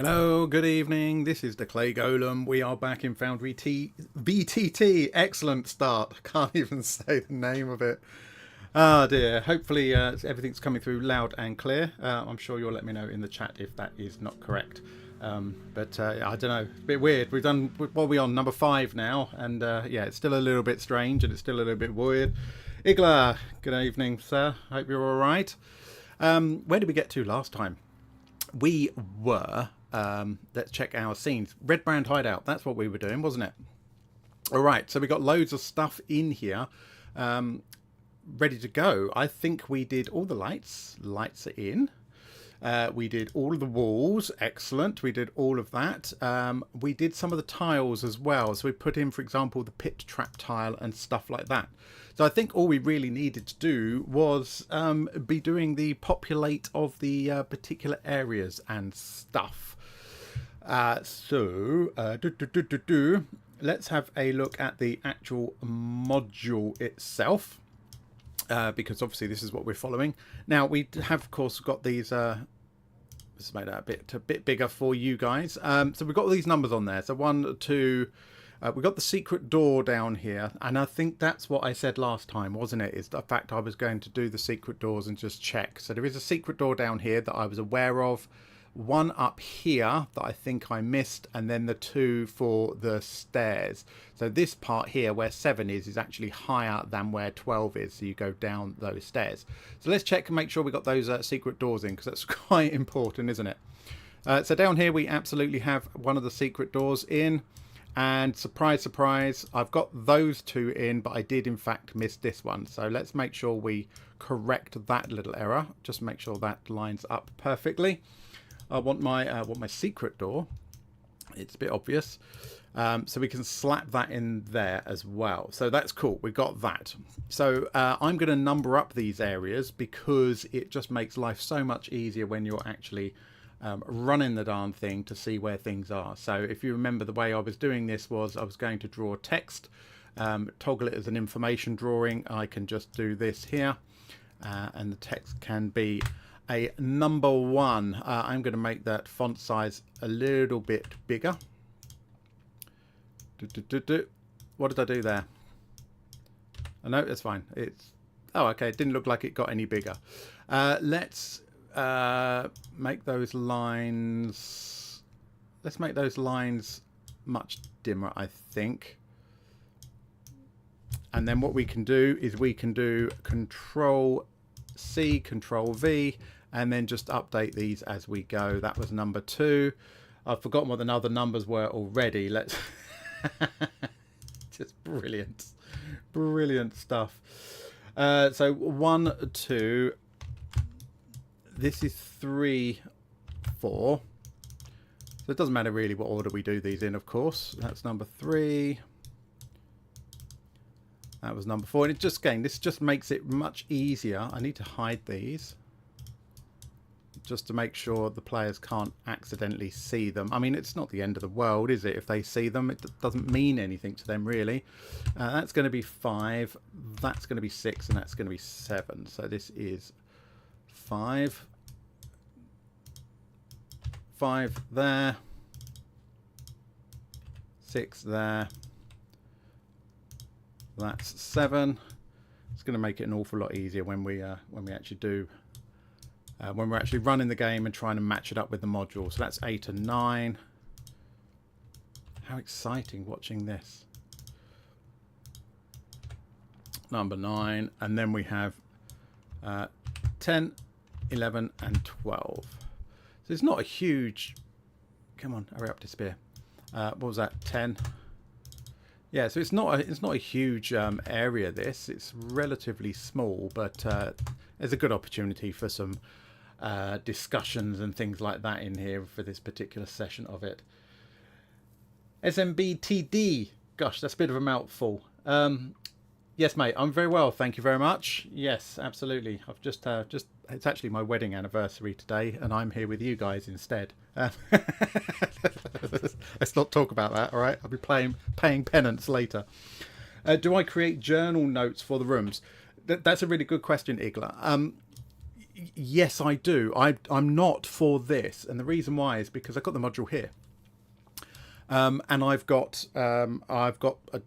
Hello, good evening. This is the Clay Golem. We are back in Foundry VTT. Excellent start. Can't even say the name of it. Ah dear. Hopefully everything's coming through loud and clear. I'm sure you'll let me know in the chat if that is not correct. But I don't know. It's a bit weird. We've done, what are we on? Number 5 now. And yeah, it's still a little bit strange and it's still a little bit weird. Igla, good evening, sir. Hope you're all right. Where did we get to last time? We were... let's check our scenes. Red Brand Hideout, that's what we were doing, wasn't it? Alright, so we got loads of stuff in here ready to go. I think we did all the lights. Lights are in. We did all of the walls. Excellent. We did all of that. We did some of the tiles as well. So we put in, for example, the pit trap tile and stuff like that. So I think all we really needed to do was be doing the populate of the particular areas and stuff. Let's have a look at the actual module itself. Because obviously this is what we're following. Now we have of course got these let's make that a bit bigger for you guys. So we've got all these numbers on there. So 1, 2, we've got the secret door down here, and I think that's what I said last time, wasn't it? Is the fact I was going to do the secret doors and just check. So there is a secret door down here that I was aware of. One up here that I think I missed, and then the 2 for the stairs. So this part here where 7 is actually higher than where 12 is, so you go down those stairs. So let's check and make sure we got those secret doors in, because that's quite important, isn't it? So down here we absolutely have one of the secret doors in, and surprise surprise, I've got those 2 in, but I did in fact miss this one. So let's make sure we correct that little error. Just make sure that lines up perfectly. I want my secret door. It's a bit obvious. So we can slap that in there as well. So that's cool. We got that. So I'm going to number up these areas because it just makes life so much easier when you're actually running the darn thing to see where things are. So if you remember, the way I was doing this was I was going to draw text, toggle it as an information drawing. I can just do this here and the text can be a number 1. I'm going to make that font size a little bit bigger. What did I do there? Oh, no, that's fine. It's okay. It didn't look like it got any bigger. Let's make those lines. Let's make those lines much dimmer, I think. And then what we can do is we can do Control C, Control V, and then just update these as we go. That was number 2. I've forgotten what the other numbers were already. Let's just brilliant stuff. So 1, 2, this is 3, 4. So it doesn't matter really what order we do these in, of course. That's number 3. That was number 4. And it just, again, this just makes it much easier. I need to hide these just to make sure the players can't accidentally see them. I mean, it's not the end of the world, is it? If they see them, it doesn't mean anything to them, really. That's going to be 5. That's going to be 6. And that's going to be 7. So this is 5. 5 there. 6 there. That's 7. It's going to make it an awful lot easier when we actually do when we're actually running the game and trying to match it up with the module. So that's 8 and 9. How exciting watching this. Number 9, and then we have 10, 11, and 12. So it's not a huge. Come on, hurry up, Despair. What was that? 10. Yeah, so it's not a huge area. It's relatively small, but there's a good opportunity for some discussions and things like that in here for this particular session of it. SMBTD. Gosh, that's a bit of a mouthful. Yes, mate, I'm very well, thank you very much. Yes, absolutely. I've just it's actually my wedding anniversary today, and I'm here with you guys instead. Let's not talk about that, all right? I'll be paying penance later. Do I create journal notes for the rooms? That's a really good question, Igla. Yes, I do. I'm not for this, and the reason why is because I've got the module here, and I've got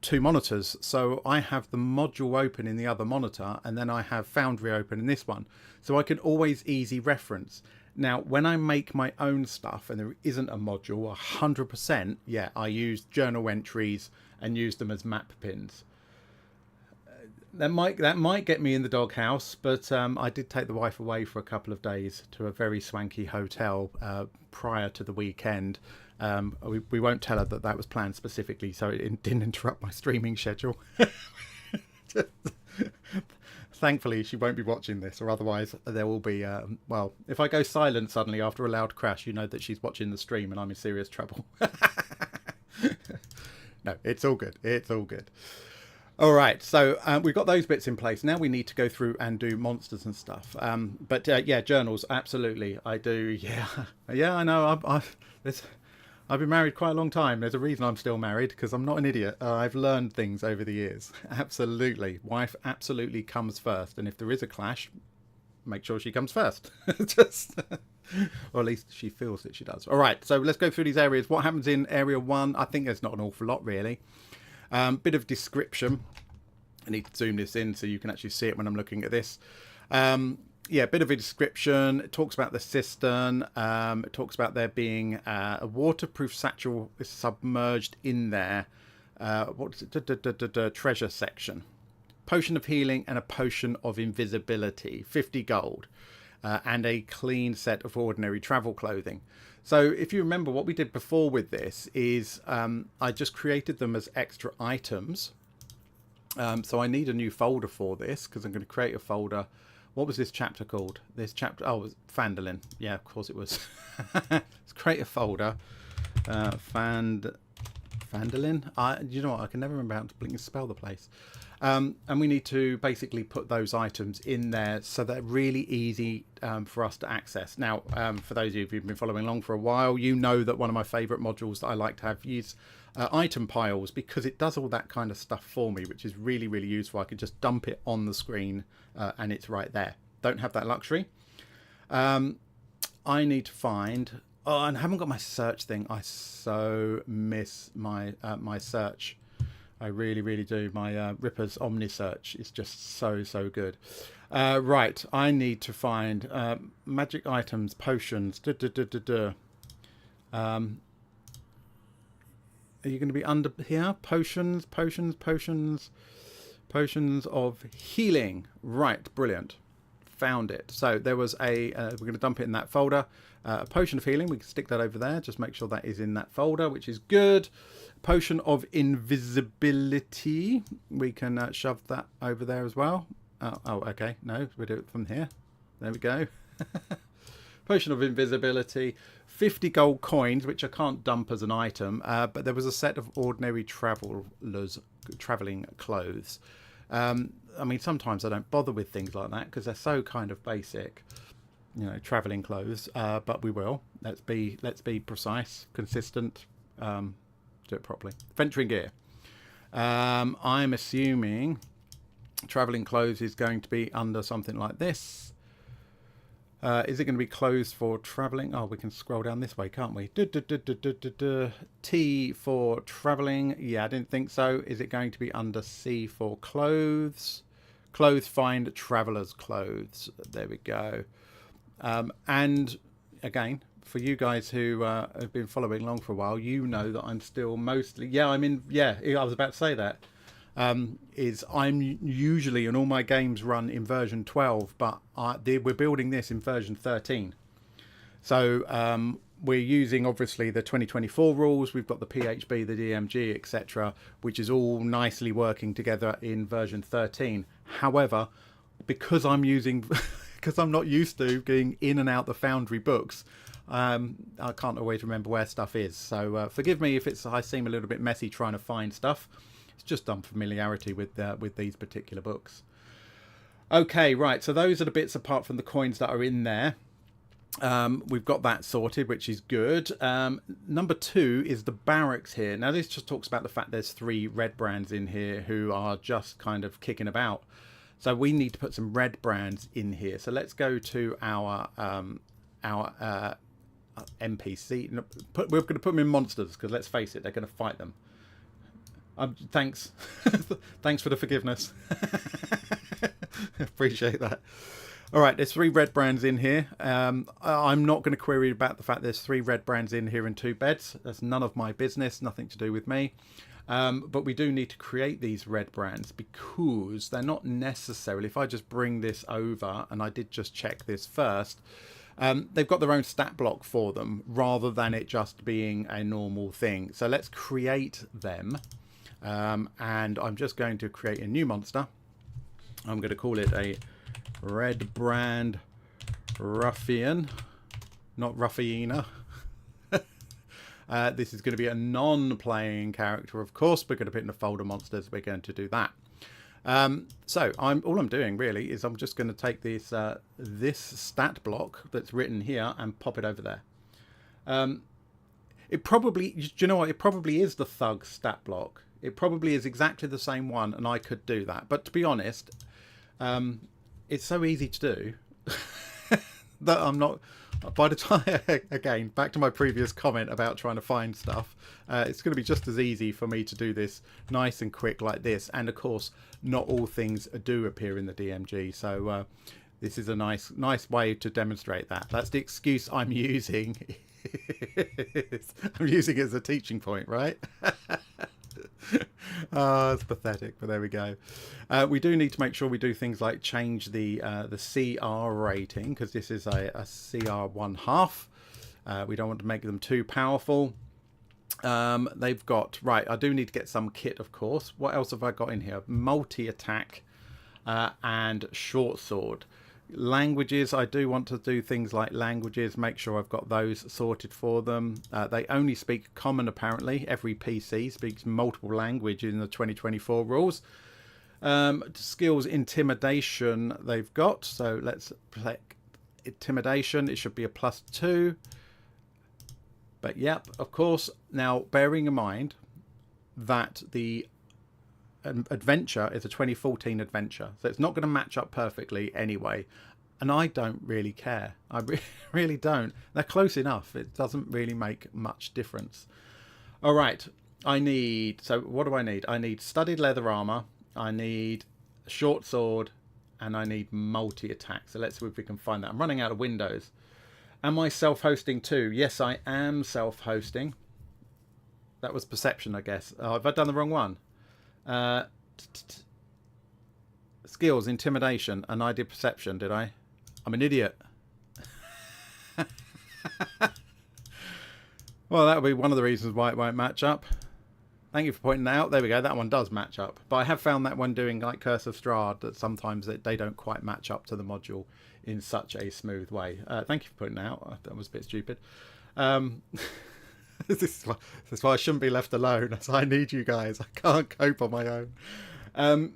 two monitors. So I have the module open in the other monitor, and then I have Foundry open in this one, so I can always easy reference. Now, when I make my own stuff and there isn't a module, 100%, yeah, I use journal entries and use them as map pins. That might get me in the doghouse, but I did take the wife away for a couple of days to a very swanky hotel prior to the weekend. We won't tell her that was planned specifically, so it didn't interrupt my streaming schedule. Thankfully, she won't be watching this, or otherwise there will be, well, if I go silent suddenly after a loud crash, you know that she's watching the stream and I'm in serious trouble. No, it's all good. It's all good. All right, so we've got those bits in place. Now we need to go through and do monsters and stuff. But yeah, journals, absolutely. I do, yeah. Yeah, I know. I've been married quite a long time. There's a reason I'm still married, because I'm not an idiot. I've learned things over the years. Absolutely. Wife absolutely comes first. And if there is a clash, make sure she comes first. Just, or at least she feels that she does. All right, so let's go through these areas. What happens in area 1? I think there's not an awful lot, really. Bit of description. I need to zoom this in so you can actually see it when I'm looking at this. Yeah, bit of a description. It talks about the cistern. It talks about there being a waterproof satchel submerged in there. What's it? Treasure section. Potion of healing and a potion of invisibility. 50 gold. And a clean set of ordinary travel clothing. So if you remember, what we did before with this is I just created them as extra items. So I need a new folder for this, because I'm going to create a folder. What was this chapter called? This chapter, oh, it was Phandelver. Yeah, of course it was. Let's create a folder. Phandelver. You know what? I can never remember how to blink and spell the place. And we need to basically put those items in there so they're really easy for us to access. Now, for those of you who've been following along for a while, you know that one of my favourite modules that I like to have is item piles, because it does all that kind of stuff for me, which is really, really useful. I can just dump it on the screen and it's right there. Don't have that luxury. I need to find... Oh, and I haven't got my search thing. I so miss my my search. I really, really do. My Ripper's Omni search is just so, so good. Right, I need to find magic items, potions. Are you going to be under here? Potions, potions, potions, potions of healing. Right, brilliant. Found it. So there was a, we're going to dump it in that folder. A potion of healing, we can stick that over there. Just make sure that is in that folder, which is good. Potion of invisibility, we can shove that over there as well. Oh, okay. No, we do it from here. There we go. Potion of invisibility. 50 gold coins, which I can't dump as an item, but there was a set of ordinary traveling clothes. I mean, sometimes I don't bother with things like that because they're so kind of basic, you know, traveling clothes. But we will. Let's be precise, consistent. Do it properly. Venturing gear. I'm assuming traveling clothes is going to be under something like this. Is it going to be clothes for traveling? Oh, we can scroll down this way, can't we? T for traveling. Yeah, I didn't think so. Is it going to be under C for clothes? Clothes find travelers' clothes. There we go. And again, for you guys who have been following along for a while, you know that I'm still mostly... Yeah, I mean, yeah, I was about to say that. Is I'm usually, and all my games run in version 12, but we're building this in version 13. So we're using, obviously, the 2024 rules. We've got the PHB, the DMG, etc., which is all nicely working together in version 13. However, because I'm using... because I'm not used to getting in and out the Foundry books, I can't always remember where stuff is. So forgive me if I seem a little bit messy trying to find stuff. It's just unfamiliarity with these particular books. Okay, right. So those are the bits apart from the coins that are in there. We've got that sorted, which is good. Number 2 is the barracks here. Now, this just talks about the fact there's 3 red brands in here who are just kind of kicking about. So we need to put some red brands in here. So let's go to our NPC. We're going to put them in monsters because let's face it, they're going to fight them. Thanks. Thanks for the forgiveness. Appreciate that. All right, there's 3 red brands in here. I'm not going to query about the fact there's 3 red brands in here in 2 beds. That's none of my business, nothing to do with me. But we do need to create these red brands because they're not necessarily, if I just bring this over, and I did just check this first, they've got their own stat block for them rather than it just being a normal thing. So let's create them. And I'm just going to create a new monster. I'm going to call it a red brand ruffian, not ruffiana. This is going to be a non-playing character, of course. We're going to put in the folder monsters. We're going to do that. So all I'm doing really is I'm just going to take this this stat block that's written here and pop it over there. It probably, do you know what? It probably is the thug stat block. It probably is exactly the same one, and I could do that. But to be honest, it's so easy to do that I'm not. By the time, again, back to my previous comment about trying to find stuff, it's going to be just as easy for me to do this nice and quick like this. And of course, not all things do appear in the DMG. So this is a nice way to demonstrate that. That's the excuse I'm using. I'm using it as a teaching point, right? Oh, it's pathetic, but there we go. We do need to make sure we do things like change the CR rating, because this is a CR 1/2. We don't want to make them too powerful. They've got, right, I do need to get some kit, of course. What else have I got in here? Multi-attack and short sword. Languages, I do want to do things like languages, make sure I've got those sorted for them. They only speak common, apparently. Every PC speaks multiple languages in the 2024 rules. Skills, intimidation they've got, so let's play intimidation. It should be a +2. But yep, of course. Now, bearing in mind that the adventure is a 2014 adventure, so it's not going to match up perfectly anyway, and I don't really care. I really don't. They're close enough. It doesn't really make much difference. All right, I need, so what do I need? I need studded leather armor, I need a short sword, and I need multi-attack. So let's see if we can find that. I'm running out of windows. Am I self-hosting too? Yes, I am self-hosting. That was perception, I guess. Oh, have I done the wrong one? Skills, intimidation, and I did perception, did I? I'm an idiot. Well, that would be one of the reasons why it won't match up. Thank you for pointing that out. There we go, that one does match up. But I have found that when doing like Curse of Strahd, that sometimes they don't quite match up to the module in such a smooth way. Thank you for pointing that out. That was a bit stupid. This is why I shouldn't be left alone, as I need you guys. I can't cope on my own.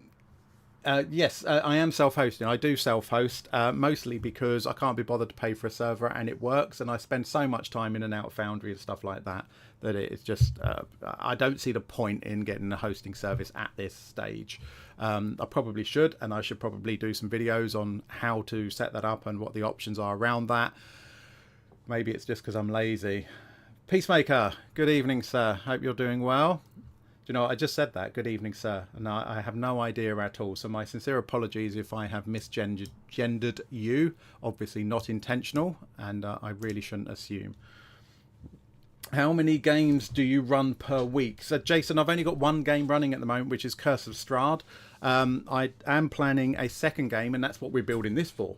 Yes, I am self-hosting. I do self-host, mostly because I can't be bothered to pay for a server, and it works, and I spend so much time in and out of Foundry and stuff like that, that it's just, I don't see the point in getting a hosting service at this stage. I probably should, and I should probably do some videos on how to set that up and what the options are around that. Maybe it's just because I'm lazy. Peacemaker, good evening, sir. Hope you're doing well. Do you know, I just said that. Good evening, sir. And I have no idea at all. So my sincere apologies if I have misgendered you. Obviously not intentional, and I really shouldn't assume. How many games do you run per week? So, Jason, I've only got one game running at the moment, which is Curse of Strahd. I am planning a second game, and that's what we're building this for.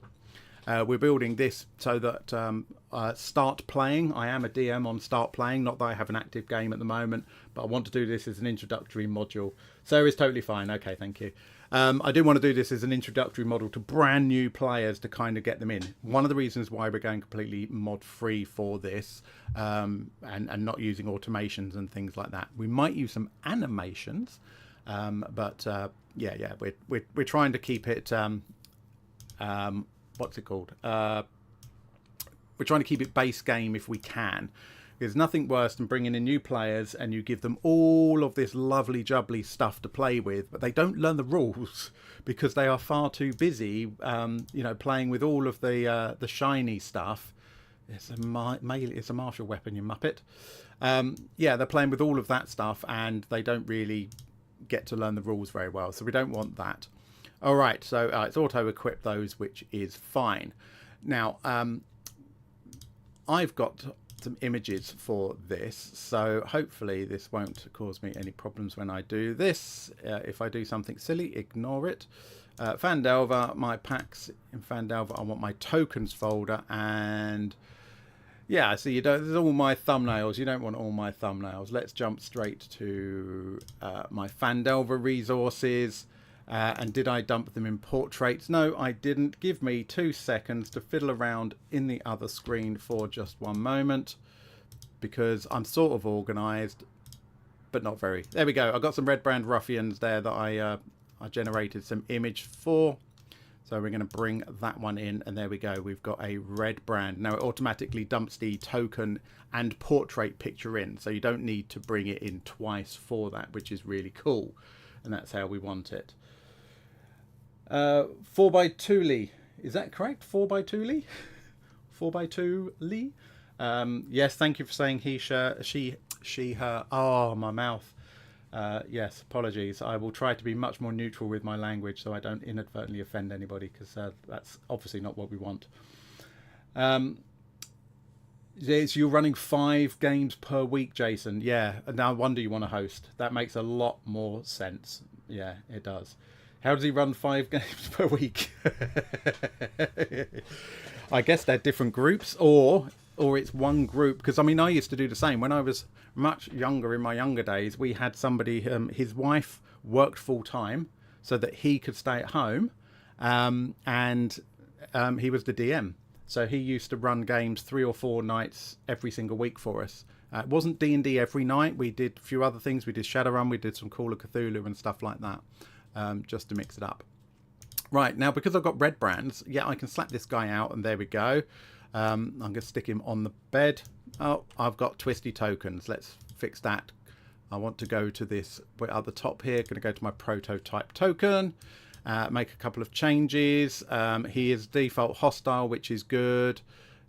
We're building this so that Start Playing, I am a DM on Start Playing, not that I have an active game at the moment, but I want to do this as an introductory module. So it's totally fine. Okay, thank you. I do want to do this as an introductory module to brand new players to kind of get them in. One of the reasons why we're going completely mod free for this, and not using automations and things like that. We might use some animations, but yeah, we're trying to keep it what's it called? We're trying to keep it base game if we can, There's nothing worse than bringing in new players and you give them all of this lovely jubbly stuff to play with, but they don't learn the rules because they are far too busy, you know, playing with all of the shiny stuff. It's a martial weapon, you muppet. Yeah, they're playing with all of that stuff and they don't really get to learn the rules very well, so we don't want that. All right, so it's auto-equip those, which is fine. Now, I've got some images for this, so hopefully this won't cause me any problems when I do this. If I do something silly, ignore it. Phandelver, my packs in Phandelver, I want my tokens folder, and yeah, so you don't, there's all my thumbnails. You don't want all my thumbnails. Let's jump straight to my Phandelver resources. And did I dump them in portraits? No, I didn't. Give me 2 seconds to fiddle around in the other screen for just one moment, because I'm sort of organised, but not very. There we go. I've got some Red Brand Ruffians there that I generated some image for. So we're going to bring that one in, and there we go. We've got a red brand. Now it automatically dumps the token and portrait picture in, so you don't need to bring it in twice for that, which is really cool. And that's how we want it. 4x2 Lee. Is that correct? 4x2 Lee? 4x2 Lee? Yes, thank you for saying he, she, her. Oh, my mouth. Yes, apologies. I will try to be much more neutral with my language so I don't inadvertently offend anybody, because that's obviously not what we want. You're running 5 games per week, Jason. Yeah, no wonder you want to host. That makes a lot more sense. Yeah, it does. How does he run 5 games per week? I guess they're different groups, or it's one group. Because I mean, I used to do the same when I was much younger. In my younger days, we had somebody. His wife worked full time so that he could stay at home, and he was the DM. So he used to run games 3 or 4 nights every single week for us. It wasn't D&D every night. We did a few other things. We did Shadowrun. We did some Call of Cthulhu and stuff like that. Just to mix it up. Right, now because I've got red brands, yeah, I can slap this guy out, and there we go. I'm going to stick him on the bed. Oh, I've got twisty tokens. Let's fix that. I want to go to this at the top here. Going to go to my prototype token. Make a couple of changes. He is default hostile, which is good.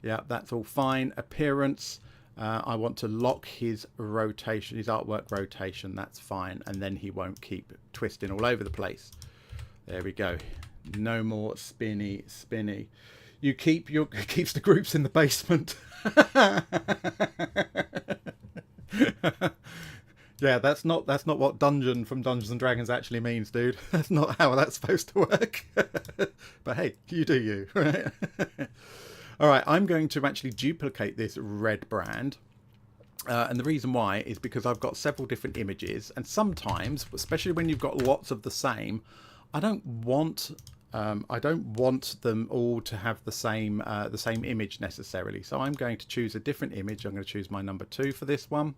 Yeah, that's all fine. Appearance. I want to lock his rotation, his artwork rotation. That's fine, and then he won't keep twisting all over the place. There we go. No more spinny. You keep keeps the groups in the basement. Yeah, that's not what dungeon from Dungeons and Dragons actually means, dude. That's not how that's supposed to work. But hey, you do you, right? All right, I'm going to actually duplicate this red brand. And the reason why is because I've got several different images, and sometimes, especially when you've got lots of the same, I don't want them all to have the same image necessarily. So I'm going to choose a different image. I'm going to choose my number 2 for this one.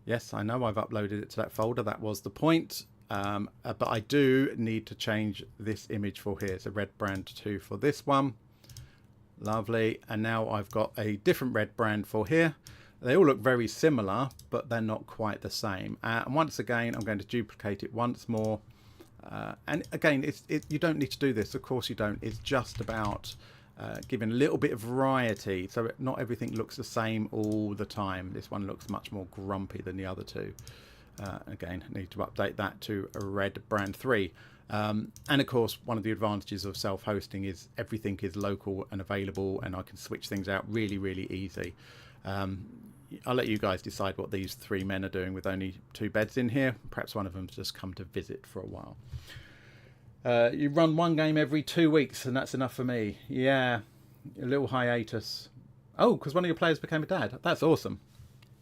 Yes, I know I've uploaded it to that folder. That was the point. But I do need to change this image for here. So red brand 2 for this one. Lovely. And now I've got a different red brand for here. They all look very similar, but they're not quite the same. And once again, I'm going to duplicate it once more. And again, you don't need to do this. Of course you don't. It's just about giving a little bit of variety. So not everything looks the same all the time. This one looks much more grumpy than the other two. Again, I need to update that to a red brand 3. And of course, one of the advantages of self-hosting is everything is local and available, and I can switch things out really, really easy. I'll let you guys decide what these 3 men are doing with only 2 beds in here. Perhaps one of them's just come to visit for a while. You run 1 game every 2 weeks, and that's enough for me. Yeah, a little hiatus. Oh, because one of your players became a dad. That's awesome.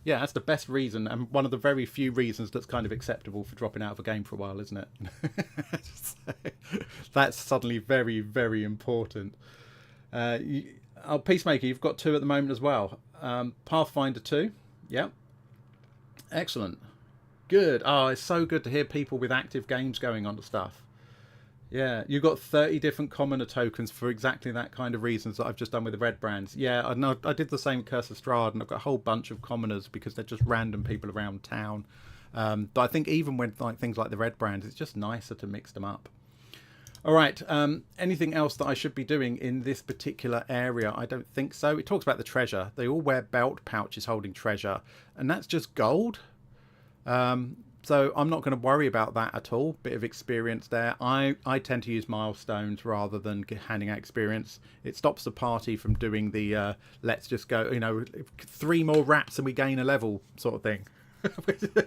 Yeah, that's the best reason, and one of the very few reasons that's kind of acceptable for dropping out of a game for a while, isn't it? That's suddenly very, very important. Peacemaker, you've got 2 at the moment as well. Pathfinder 2. Yep. Excellent. Good. Oh, it's so good to hear people with active games going on to stuff. Yeah, you got 30 different commoner tokens for exactly that kind of reasons that I've just done with the red brands. Yeah, I know I did the same with Curse of Strahd, and I've got a whole bunch of commoners because they're just random people around town. But I think even with like things like the red brands, it's just nicer to mix them up. All right, anything else that I should be doing in this particular area? I don't think so. It talks about the treasure. They all wear belt pouches holding treasure, and that's just gold. So I'm not going to worry about that at all. Bit of experience there. I tend to use milestones rather than handing out experience. It stops the party from doing the let's just go, 3 more rats and we gain a level sort of thing.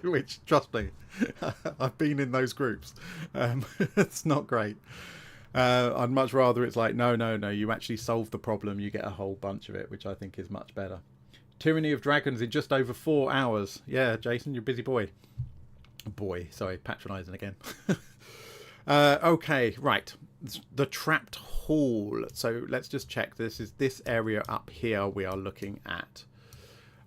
Which, trust me, I've been in those groups. It's not great. I'd much rather it's like, no, you actually solve the problem. You get a whole bunch of it, which I think is much better. Tyranny of Dragons in just over 4 hours. Yeah, Jason, you're a busy boy. Sorry, patronising again. Okay, right. The Trapped Hall. So let's just check. This is this area up here we are looking at.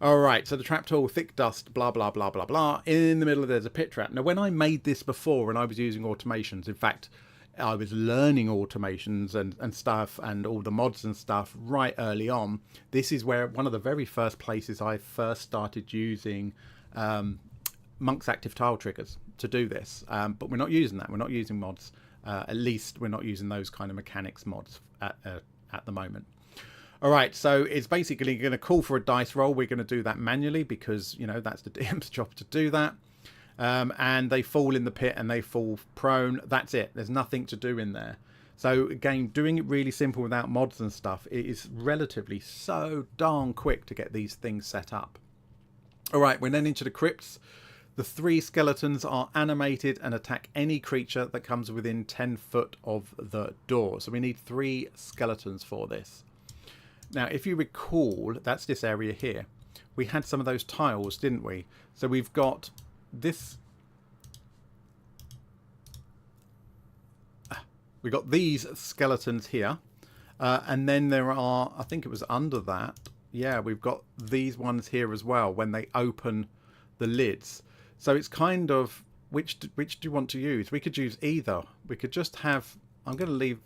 All right, so the trapped hole, thick dust, blah, blah, blah, blah, blah. In the middle, there's a pit trap. Now, when I made this before and I was using automations, in fact, I was learning automations and stuff and all the mods and stuff right early on. This is where one of the very first places I first started using Monk's active tile triggers to do this. But we're not using that. We're not using mods. At least we're not using those kind of mechanics mods at the moment. All right, so it's basically going to call for a dice roll. We're going to do that manually because, that's the DM's job to do that. And they fall in the pit and they fall prone. That's it. There's nothing to do in there. So, again, doing it really simple without mods and stuff, it is relatively so darn quick to get these things set up. All right, we're then into the crypts. The 3 skeletons are animated and attack any creature that comes within 10 foot of the door. So we need 3 skeletons for this. Now, if you recall, that's this area here. We had some of those tiles, didn't we? So we've got this. We got these skeletons here. And then there are, I think it was under that. Yeah, we've got these ones here as well when they open the lids. So it's kind of, which do you want to use? We could use either. We could just have, I'm going to leave.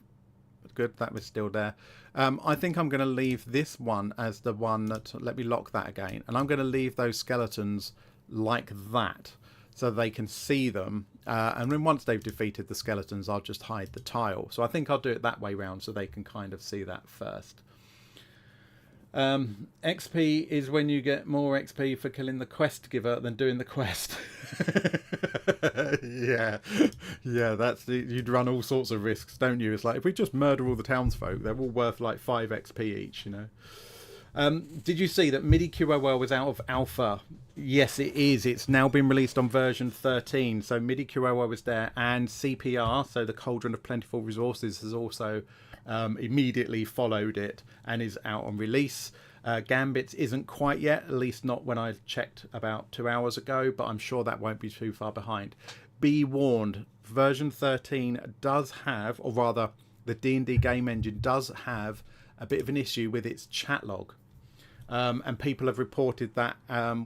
Good, that was still there. I think I'm going to leave this one as the one that, let me lock that again, and I'm going to leave those skeletons like that so they can see them, and then once they've defeated the skeletons I'll just hide the tile. So I think I'll do it that way round so they can kind of see that first. XP is when you get more XP for killing the quest giver than doing the quest. yeah, that's you'd run all sorts of risks, don't you? It's like if we just murder all the townsfolk, they're all worth like 5 XP each, Did you see that MIDI QOL was out of alpha? Yes, it is. It's now been released on version 13. So MIDI QOL was there, and CPR, so the Cauldron of Plentiful Resources, has also immediately followed it and is out on release. Gambits isn't quite yet, at least not when I checked about 2 hours ago, but I'm sure that won't be too far behind. Be warned, version 13 does have, or rather the D&D game engine does have a bit of an issue with its chat log. And people have reported that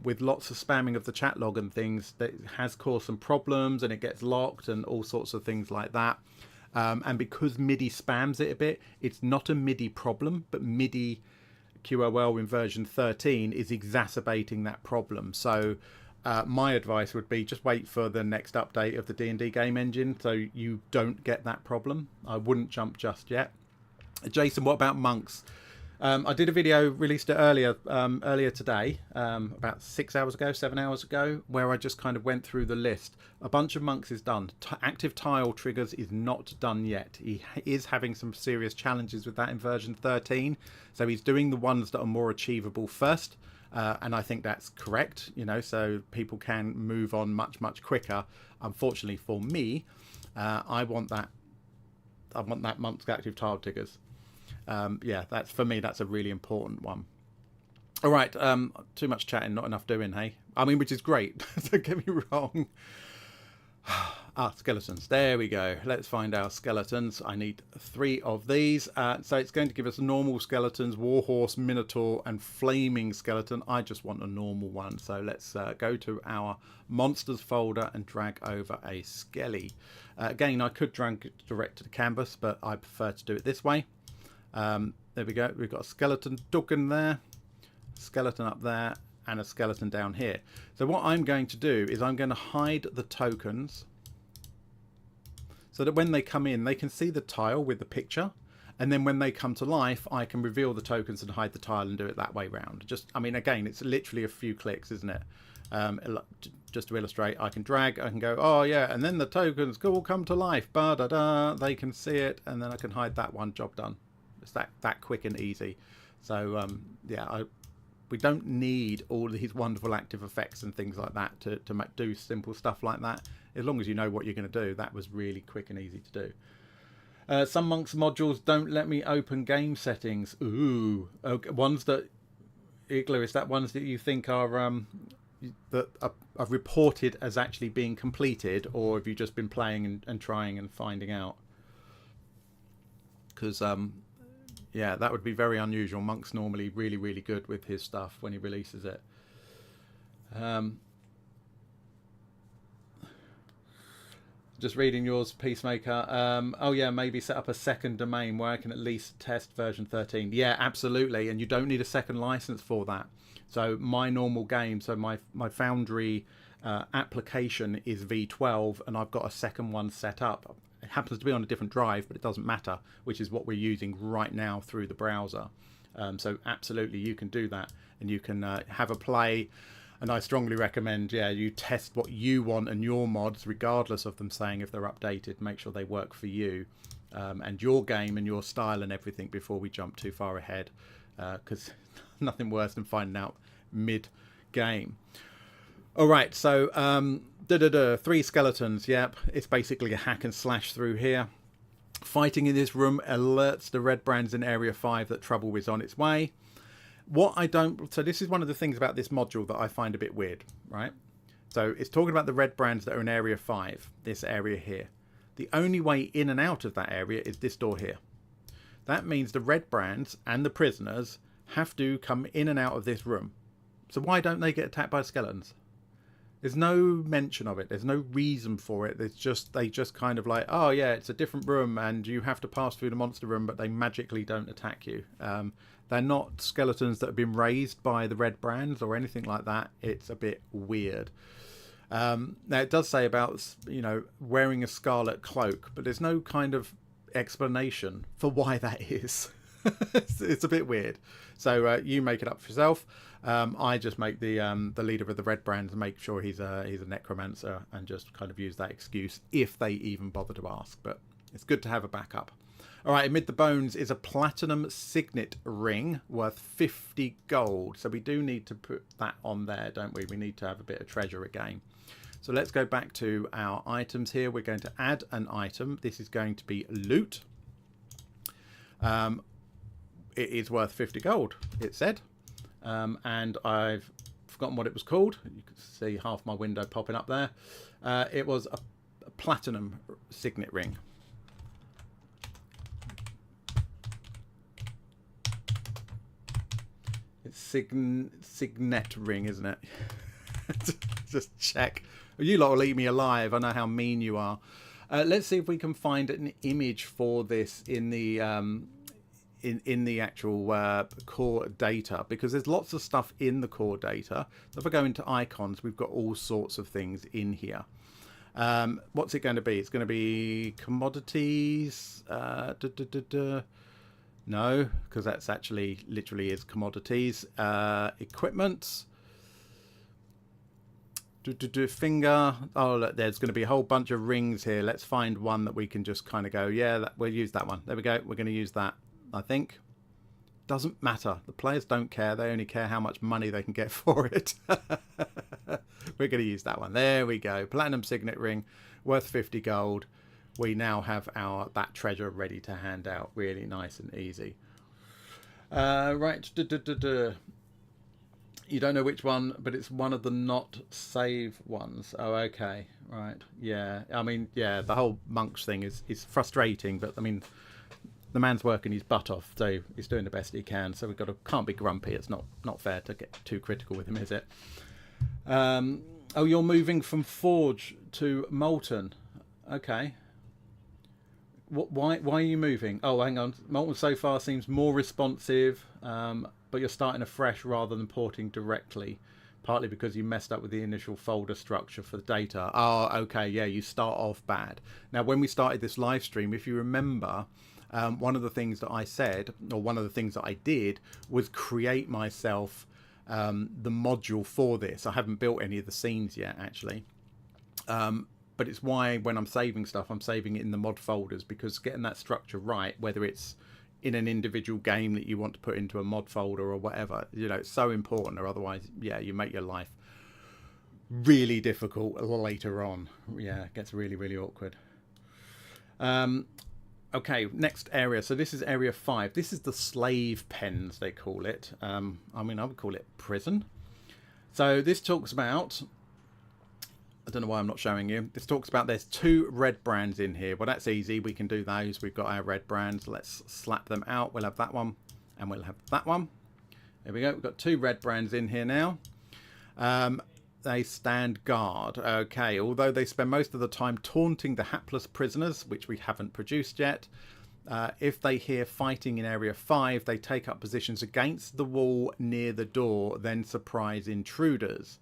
with lots of spamming of the chat log and things, that has caused some problems and it gets locked and all sorts of things like that. And because MIDI spams it a bit, it's not a MIDI problem, but MIDI QOL in version 13 is exacerbating that problem. So my advice would be just wait for the next update of the D&D game engine so you don't get that problem. I wouldn't jump just yet. Jason, what about monks? I did a video, released it earlier today, about 6 hours ago, 7 hours ago, where I just kind of went through the list. A bunch of monks is done. Active tile triggers is not done yet. He is having some serious challenges with that in version 13. So he's doing the ones that are more achievable first. And I think that's correct, so people can move on much, much quicker. Unfortunately for me, I want that monk's active tile triggers. Yeah, that's for me, that's a really important one. All right, too much chatting, not enough doing, hey? I mean, which is great, don't get me wrong. Skeletons. There we go. Let's find our skeletons. I need 3 of these. So it's going to give us normal skeletons, warhorse, minotaur, and flaming skeleton. I just want a normal one. So let's go to our monsters folder and drag over a skelly. Again, I could drag it direct to the canvas, but I prefer to do it this way. There we go. We've got a skeleton duck in there, skeleton up there, and a skeleton down here. So what I'm going to do is I'm going to hide the tokens so that when they come in, they can see the tile with the picture. And then when they come to life, I can reveal the tokens and hide the tile and do it that way round. Just, I mean, again, it's literally a few clicks, isn't it? Just to illustrate, I can drag, I can go, oh yeah, and then the tokens all come to life. Ba-da-da, they can see it, and then I can hide that one, job done. It's that quick and easy. So, yeah, we don't need all these wonderful active effects and things like that to do simple stuff like that. As long as you know what you're going to do, that was really quick and easy to do. Some monks modules don't let me open game settings. Ooh, okay, ones that, Igla, is that ones that you think are that are reported as actually being completed, or have you just been playing and trying and finding out? Because yeah, that would be very unusual. Monk's normally really, really good with his stuff when he releases it. Just reading yours, Peacemaker. Oh yeah, maybe set up a second domain where I can at least test version 13. Yeah, absolutely. And you don't need a second license for that. So my normal game, so my Foundry application is V12, and I've got a second one set up. It happens to be on a different drive, but it doesn't matter, which is what we're using right now through the browser. So absolutely, you can do that, and you can have a play. And I strongly recommend, yeah, you test what you want and your mods, regardless of them saying if they're updated. Make sure they work for you and your game and your style and everything before we jump too far ahead, because nothing worse than finding out mid-game. All right, so 3 skeletons. Yep, it's basically a hack and slash through here. Fighting in this room alerts the red brands in Area 5 that trouble is on its way. What I don't... So this is one of the things about this module that I find a bit weird, right? So it's talking about the red brands that are in Area 5, this area here. The only way in and out of that area is this door here. That means the red brands and the prisoners have to come in and out of this room. So why don't they get attacked by skeletons? There's no mention of it. There's no reason for it. It's just, they just kind of like, oh yeah, it's a different room and you have to pass through the monster room, but they magically don't attack you. They're not skeletons that have been raised by the red brands or anything like that. It's a bit weird. Now it does say about, you know, wearing a scarlet cloak, but there's no kind of explanation for why that is. It's a bit weird. So you make it up for yourself. I just make the leader of the red brands and make sure he's a necromancer and just kind of use that excuse if they even bother to ask. But it's good to have a backup. All right, amid the bones is a platinum signet ring worth 50 gold. So we do need to put that on there, don't we? We need to have a bit of treasure again. So let's go back to our items here. We're going to add an item. This is going to be loot. It is worth 50 gold, it said. And I've forgotten what it was called. You can see half my window popping up there. It was a platinum signet ring. It's signet ring, isn't it? Just check. You lot will eat me alive. I know how mean you are. Let's see if we can find an image for this in the in the actual core data, because there's lots of stuff in the core data. So if I go into icons, we've got all sorts of things in here. What's it going to be? It's going to be commodities. No, because that's actually literally is commodities. Equipment. Finger. Oh, look, there's going to be a whole bunch of rings here. Let's find one that we can just kind of go, yeah, we'll use that one. There we go. We're going to use that, I think. Doesn't matter. The players don't care. They only care how much money they can get for it. We're going to use that one. There we go. Platinum signet ring worth 50 gold. We now have that treasure ready to hand out. Really nice and easy. Right. You don't know which one, but it's one of the not save ones. Oh, okay, right, yeah. I mean, yeah, the whole monks thing is frustrating, but I mean, the man's working his butt off, so he's doing the best he can. So can't be grumpy. It's not fair to get too critical with him, is it? Oh, you're moving from Forge to Molten. Okay. Why are you moving? Oh, hang on. Molten so far seems more responsive, but you're starting afresh rather than porting directly, partly because you messed up with the initial folder structure for the data. Oh, okay, yeah, you start off bad. Now, when we started this live stream, if you remember, one of the things that I said, or one of the things that I did, was create myself the module for this. I haven't built any of the scenes yet, actually. But it's why when I'm saving stuff, I'm saving it in the mod folders, because getting that structure right, whether it's in an individual game that you want to put into a mod folder or whatever, you know, it's so important, or otherwise, yeah, you make your life really difficult later on. Yeah, it gets really, really awkward. Okay, next area. So this is area 5. This is the slave pens, they call it. I mean, I would call it prison. So this talks about, I don't know why I'm not showing you. This talks about there's 2 red brands in here. Well, that's easy. We can do those. We've got our red brands. Let's slap them out. We'll have that one and we'll have that one. There we go. We've got 2 red brands in here now. They stand guard. Okay, although they spend most of the time taunting the hapless prisoners, which we haven't produced yet, if they hear fighting in area 5, they take up positions against the wall near the door, then surprise intruders.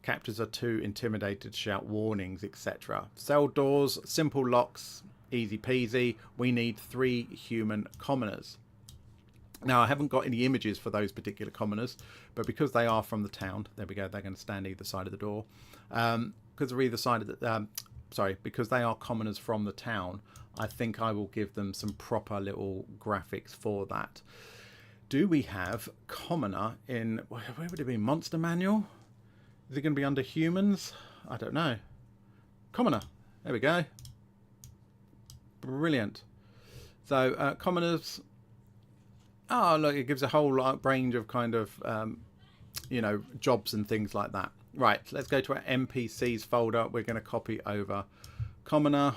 Captors are too intimidated to shout warnings, etc. Cell doors, simple locks, easy peasy. We need 3 human commoners. Now, I haven't got any images for those particular commoners, but because they are from the town, there we go, they're going to stand either side of the door. Because they're either side of the, because they are commoners from the town, I think I will give them some proper little graphics for that. Do we have commoner in, where would it be, Monster Manual? Is it going to be under humans? I don't know. Commoner. There we go. Brilliant. So, commoners. Oh, look, it gives a whole range of kind of, you know, jobs and things like that. Right, let's go to our NPCs folder. We're going to copy over commoner,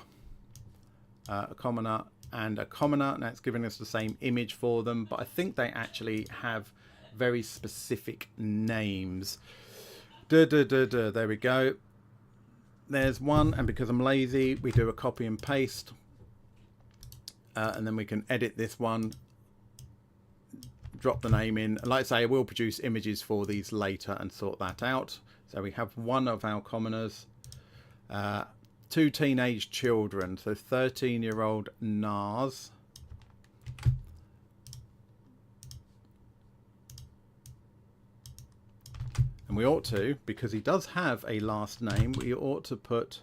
a commoner, and a commoner. Now, it's giving us the same image for them, but I think they actually have very specific names. There we go. There's one, and because I'm lazy, we do a copy and paste, and then we can edit this one, drop the name in. Like I say, I will produce images for these later and sort that out. So we have one of our commoners, 2 teenage children, so 13-year-old Nars. And we ought to, because he does have a last name, we ought to put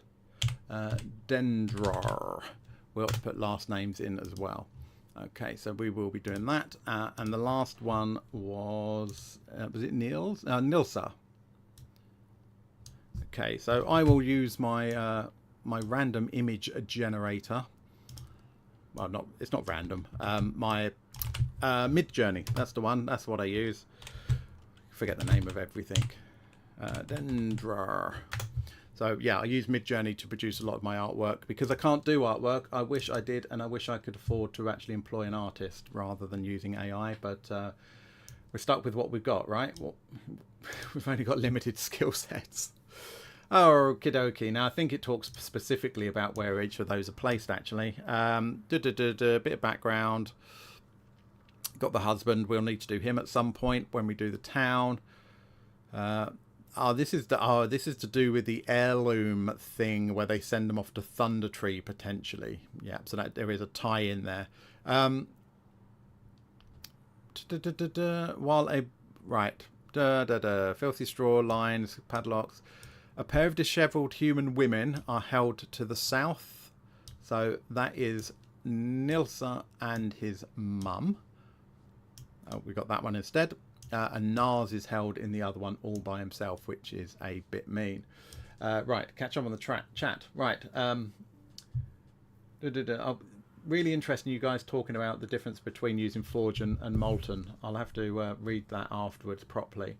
Dendrar. We ought to put last names in as well. Okay, so we will be doing that. And the last one was it Niels? Nilsa. Okay, so I will use my my random image generator. Well, it's not random. My Midjourney. That's the one. That's what I use. Forget the name of everything. Dendrar. So yeah, I use Midjourney to produce a lot of my artwork because I can't do artwork. I wish I did, and I wish I could afford to actually employ an artist rather than using AI. But we're stuck with what we've got, right? We've only got limited skill sets. Oh, okie dokie. Now I think it talks specifically about where each of those are placed. Actually, bit of background. Got the husband. We'll need to do him at some point when we do the town. This is to do with the heirloom thing where they send them off to Thunder Tree potentially. Yeah, so that there is a tie in there. Filthy straw lines, padlocks. A pair of dishevelled human women are held to the south. So that is Nilsa and his mum. Oh, we got that one instead. And Nars is held in the other one all by himself, which is a bit mean. Right, catch up on the chat. Right. Really interesting you guys talking about the difference between using Forge and Molten. I'll have to read that afterwards properly.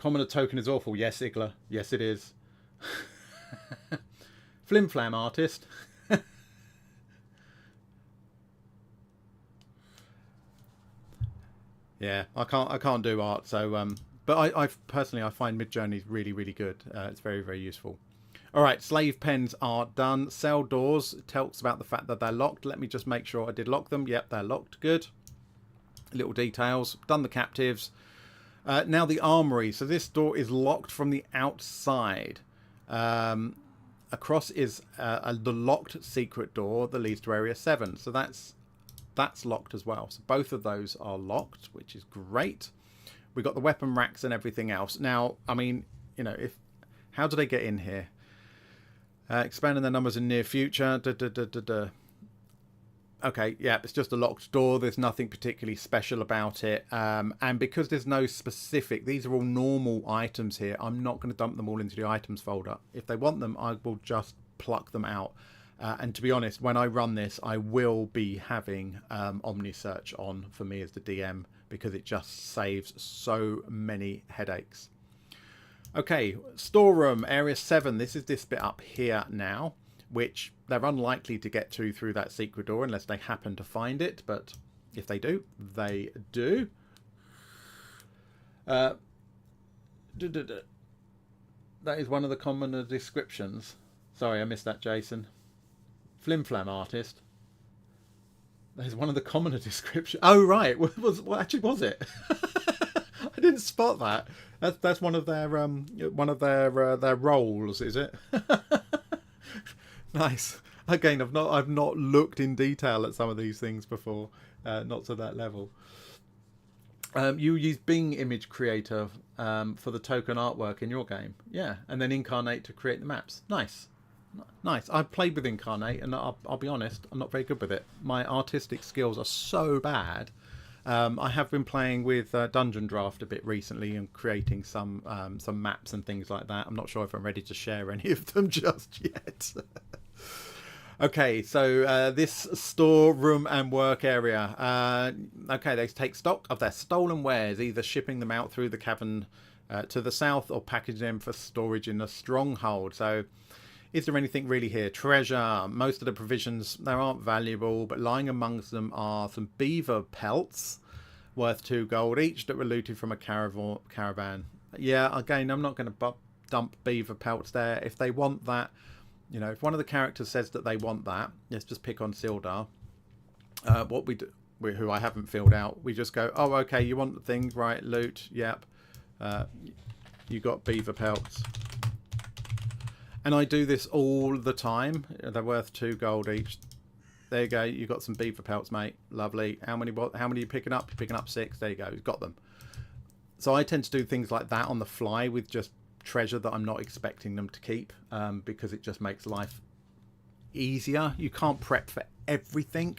Commoner token is awful. Yes, Igla. Yes, it is. Flim Flam artist. Yeah, I can't do art, so but I personally I find Midjourney really really good. It's very very useful. All right, slave pens are done. Cell doors tells about the fact that they're locked. Let me just make sure I did lock them. Yep, they're locked. Good. Little details. Done the captives. Now the armory. So this door is locked from the outside. Across is the locked secret door that leads to Area 7. So that's locked as well. So both of those are locked, which is great. We got the weapon racks and everything else. Now, I mean, you know, how do they get in here? Expanding their numbers in near future. Okay, yeah, it's just a locked door. There's nothing particularly special about it. And because there's no specific, these are all normal items here. I'm not going to dump them all into the items folder. If they want them, I will just pluck them out. And to be honest, when I run this, I will be having OmniSearch on for me as the DM because it just saves so many headaches. Okay, storeroom, area 7. This is this bit up here now, which they're unlikely to get to through that secret door unless they happen to find it. But if they do, they do. That is one of the common descriptions. Sorry, I missed that, Jason. Flim Flam artist. That is one of the commoner descriptions. Oh, right. What actually was it? I didn't spot that. That's one of their roles, is it? Nice. Again, I've not looked in detail at some of these things before, not to that level. You use Bing Image Creator for the token artwork in your game, yeah, and then Incarnate to create the maps. Nice. Nice. I've played with Incarnate, and I'll be honest, I'm not very good with it. My artistic skills are so bad. I have been playing with Dungeon Draft a bit recently and creating some maps and things like that. I'm not sure if I'm ready to share any of them just yet. Okay, so this storeroom and work area. Okay, they take stock of their stolen wares, either shipping them out through the cavern to the south or packaging them for storage in a stronghold. So is there anything really here? Treasure. Most of the provisions, they aren't valuable, but lying amongst them are some beaver pelts worth 2 gold each that were looted from a caravan. Yeah, again, I'm not going to dump beaver pelts there. If they want that, you know, if one of the characters says that they want that, let's just pick on Sildar. What we do, who I haven't filled out, we just go, oh, okay, you want the things, right, loot, yep. You got beaver pelts. And I do this all the time. They're worth 2 gold each. There you go. You got some beaver pelts, mate. Lovely. How many are you picking up? You're picking up 6. There you go. You've got them. So I tend to do things like that on the fly with just treasure that I'm not expecting them to keep, because it just makes life easier. You can't prep for everything.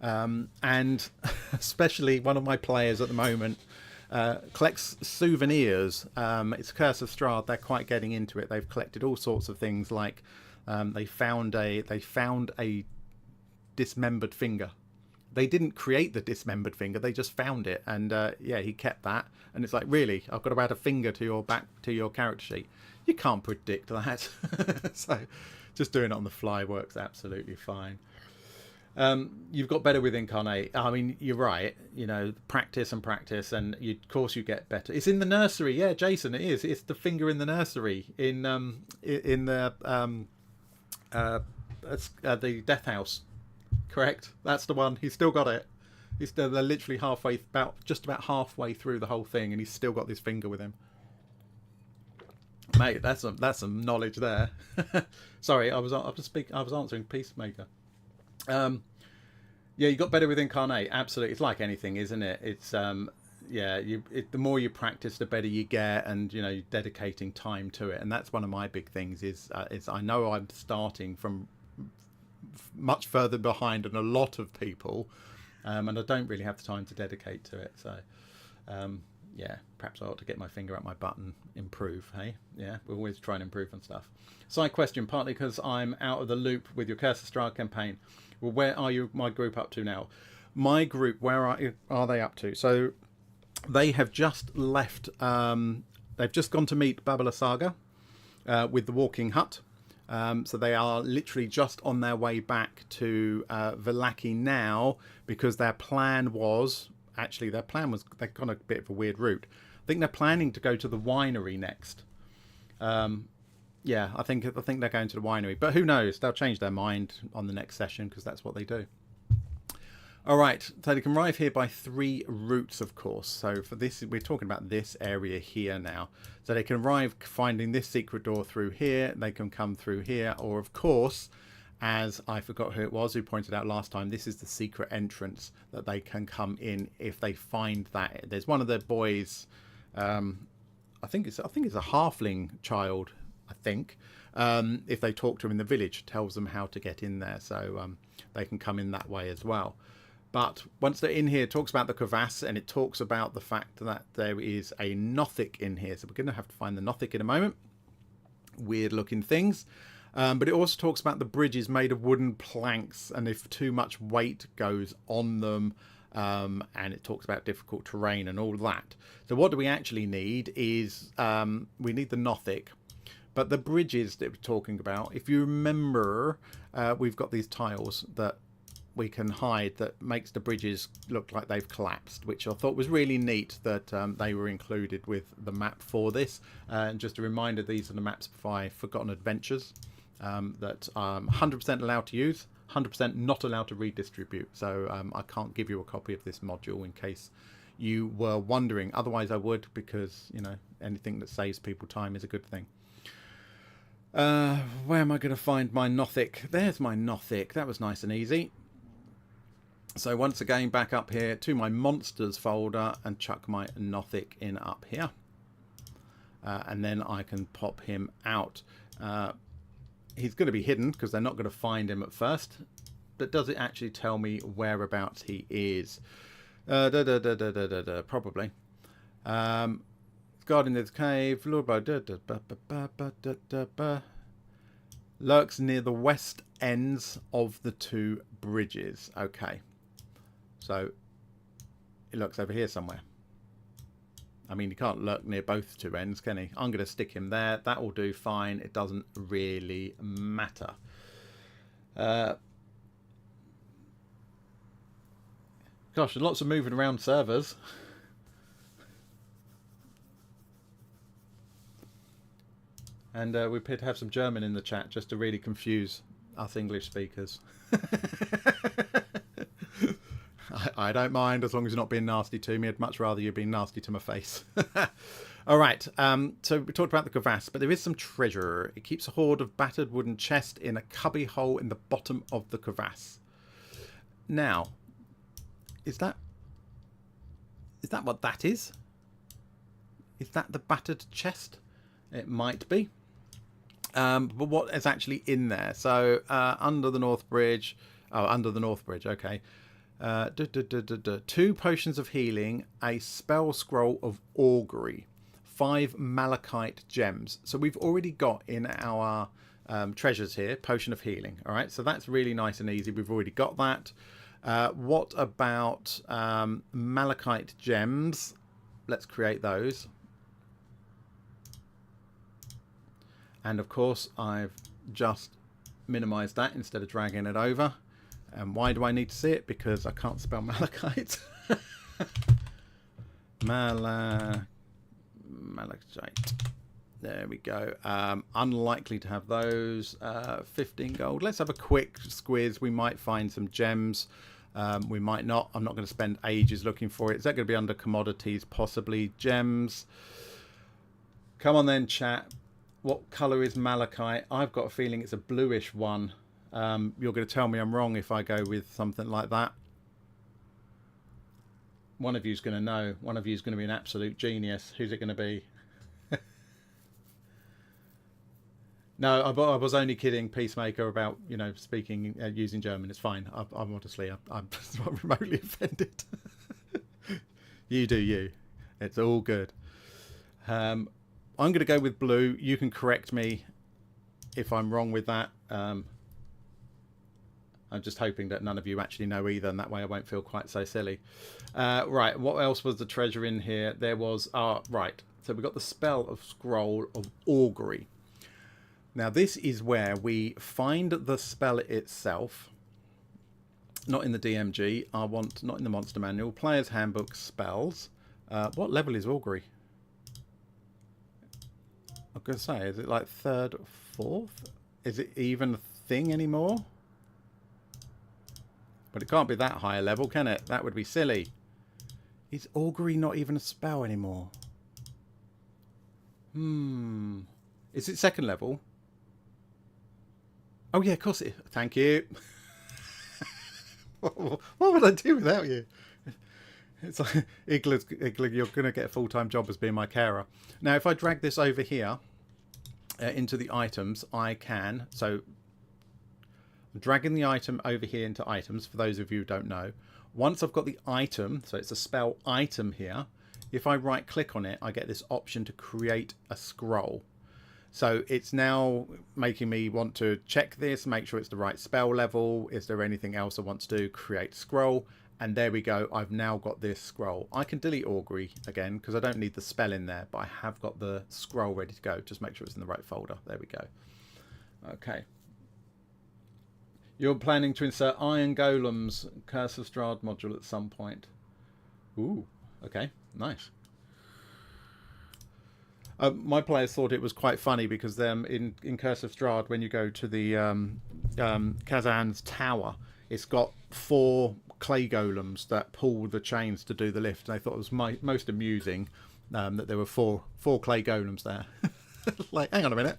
And especially one of my players at the moment collects souvenirs. It's Curse of Strahd. They're quite getting into it. They've collected all sorts of things, like they found a dismembered finger. They didn't create the dismembered finger, they just found it, and yeah, he kept that. And it's like, really, I've got to add a finger to your character sheet? You can't predict that. So just doing it on the fly works absolutely fine. You've got better with Incarnate. I mean, you're right. You know, practice, and of course you get better. It's in the nursery, yeah, Jason. It is. It's the finger in the nursery in the Death House. Correct. That's the one. He's still got it. They're literally just about halfway through the whole thing, and he's still got this finger with him. Mate, that's some knowledge there. Sorry, I was answering Peacemaker. Yeah, you got better with Incarnate. Absolutely, it's like anything, isn't it? It's yeah, the more you practice, the better you get, and you know, you're dedicating time to it. And that's one of my big things. Is I know I'm starting from much further behind than a lot of people, and I don't really have the time to dedicate to it. So yeah, perhaps I ought to get my finger up my butt and improve. Hey, yeah, we're always trying to improve on stuff. Side question, partly because I'm out of the loop with your Curse of Strahd campaign. Well, where are my group up to now? My group, where are they up to? So they have just left They've just gone to meet Babala Saga with the walking hut. So they are literally just on their way back to Vallaki now, because their plan was they've gone a bit of a weird route. I think they're planning to go to the winery next. Yeah, I think they're going to the winery, but who knows? They'll change their mind on the next session, because that's what they do. All right, so they can arrive here by 3 routes, of course. So for this, we're talking about this area here now. So they can arrive finding this secret door through here. They can come through here, or of course, as I forgot who it was who pointed out last time, this is the secret entrance that they can come in if they find that. There's one of the boys. I think it's a halfling child. I think if they talk to him in the village, tells them how to get in there, so they can come in that way as well. But once they're in here, it talks about the crevasse, and it talks about the fact that there is a Nothic in here. So we're going to have to find the Nothic in a moment. Weird looking things. But it also talks about the bridges made of wooden planks, and if too much weight goes on them, and it talks about difficult terrain and all that. So what do we actually need is we need the Nothic. But the bridges that we're talking about, if you remember, we've got these tiles that we can hide that makes the bridges look like they've collapsed, which I thought was really neat that they were included with the map for this. And just a reminder, these are the maps by Forgotten Adventures that I'm 100% allowed to use, 100% not allowed to redistribute. So I can't give you a copy of this module in case you were wondering. Otherwise I would, because, you know, anything that saves people time is a good thing. Where am I going to find my Nothic? There's my Nothic. That was nice and easy. So once again, back up here to my monsters folder and chuck my Nothic in up here. And then I can pop him out. He's going to be hidden because they're not going to find him at first. But does it actually tell me whereabouts he is? Probably. Guarding this cave. Lurks near the west ends of the 2 bridges. Okay. So it lurks over here somewhere. I mean, he can't lurk near both 2 ends, can he? I'm going to stick him there. That will do fine. It doesn't really matter. Gosh, there's lots of moving around servers. And we appear to have some German in the chat just to really confuse us English speakers. I don't mind as long as you're not being nasty to me. I'd much rather you being nasty to my face. All right. So we talked about the crevasse, but there is some treasure. It keeps a hoard of battered wooden chest in a cubby hole in the bottom of the crevasse. Now, is that what that is? Is that the battered chest? It might be. But what is actually in there? So under the North Bridge. Oh, under the North Bridge. Okay. 2 potions of healing, a spell scroll of augury, 5 malachite gems. So we've already got in our treasures here potion of healing. All right, so that's really nice and easy. We've already got that. What about malachite gems? Let's create those. And of course I've just minimized that instead of dragging it over. And why do I need to see it? Because I can't spell malachite. Malachite. There we go. Unlikely to have those. 15 gold. Let's have a quick squiz. We might find some gems. We might not. I'm not going to spend ages looking for it. Is that going to be under commodities? Possibly. Gems. Come on then, chat. What colour is malachite? I've got a feeling it's a bluish one. You're going to tell me I'm wrong if I go with something like that. One of you is going to know. One of you is going to be an absolute genius. Who's it going to be? No, I was only kidding, Peacemaker, about, you know, speaking, using German. It's fine. I'm honestly, I'm not remotely offended. You do you. It's all good. I'm going to go with blue. You can correct me if I'm wrong with that. I'm just hoping that none of you actually know either, and that way I won't feel quite so silly. Right, what else was the treasure in here? There was... right. So we've got the spell of Scroll of Augury. Now this is where we find the spell itself. Not in the DMG. Not in the Monster Manual. Player's Handbook spells. What level is Augury? I'm going to say, is it like 3rd or 4th? Is it even a thing anymore? But it can't be that high a level, can it? That would be silly. Is Augury not even a spell anymore? Is it 2nd level? Oh yeah, of course it is. Thank you. What would I do without you? It's like, Igla, you're going to get a full-time job as being my carer. Now, if I drag this over here into the items, I can. So, I'm dragging the item over here into items, for those of you who don't know. Once I've got the item, so it's a spell item here, if I right-click on it, I get this option to create a scroll. So it's now making me want to check this, make sure it's the right spell level. Is there anything else I want to do? Create scroll. And there we go. I've now got this scroll. I can delete Augury again because I don't need the spell in there, but I have got the scroll ready to go. Just make sure it's in the right folder. There we go. Okay. You're planning to insert Iron Golem's Curse of Strahd module at some point. Ooh, okay, nice. My players thought it was quite funny because in Curse of Strahd, when you go to the Kazan's tower, it's got 4 clay golems that pull the chains to do the lift. And I thought it was most amusing that there were four clay golems there. Like, hang on a minute.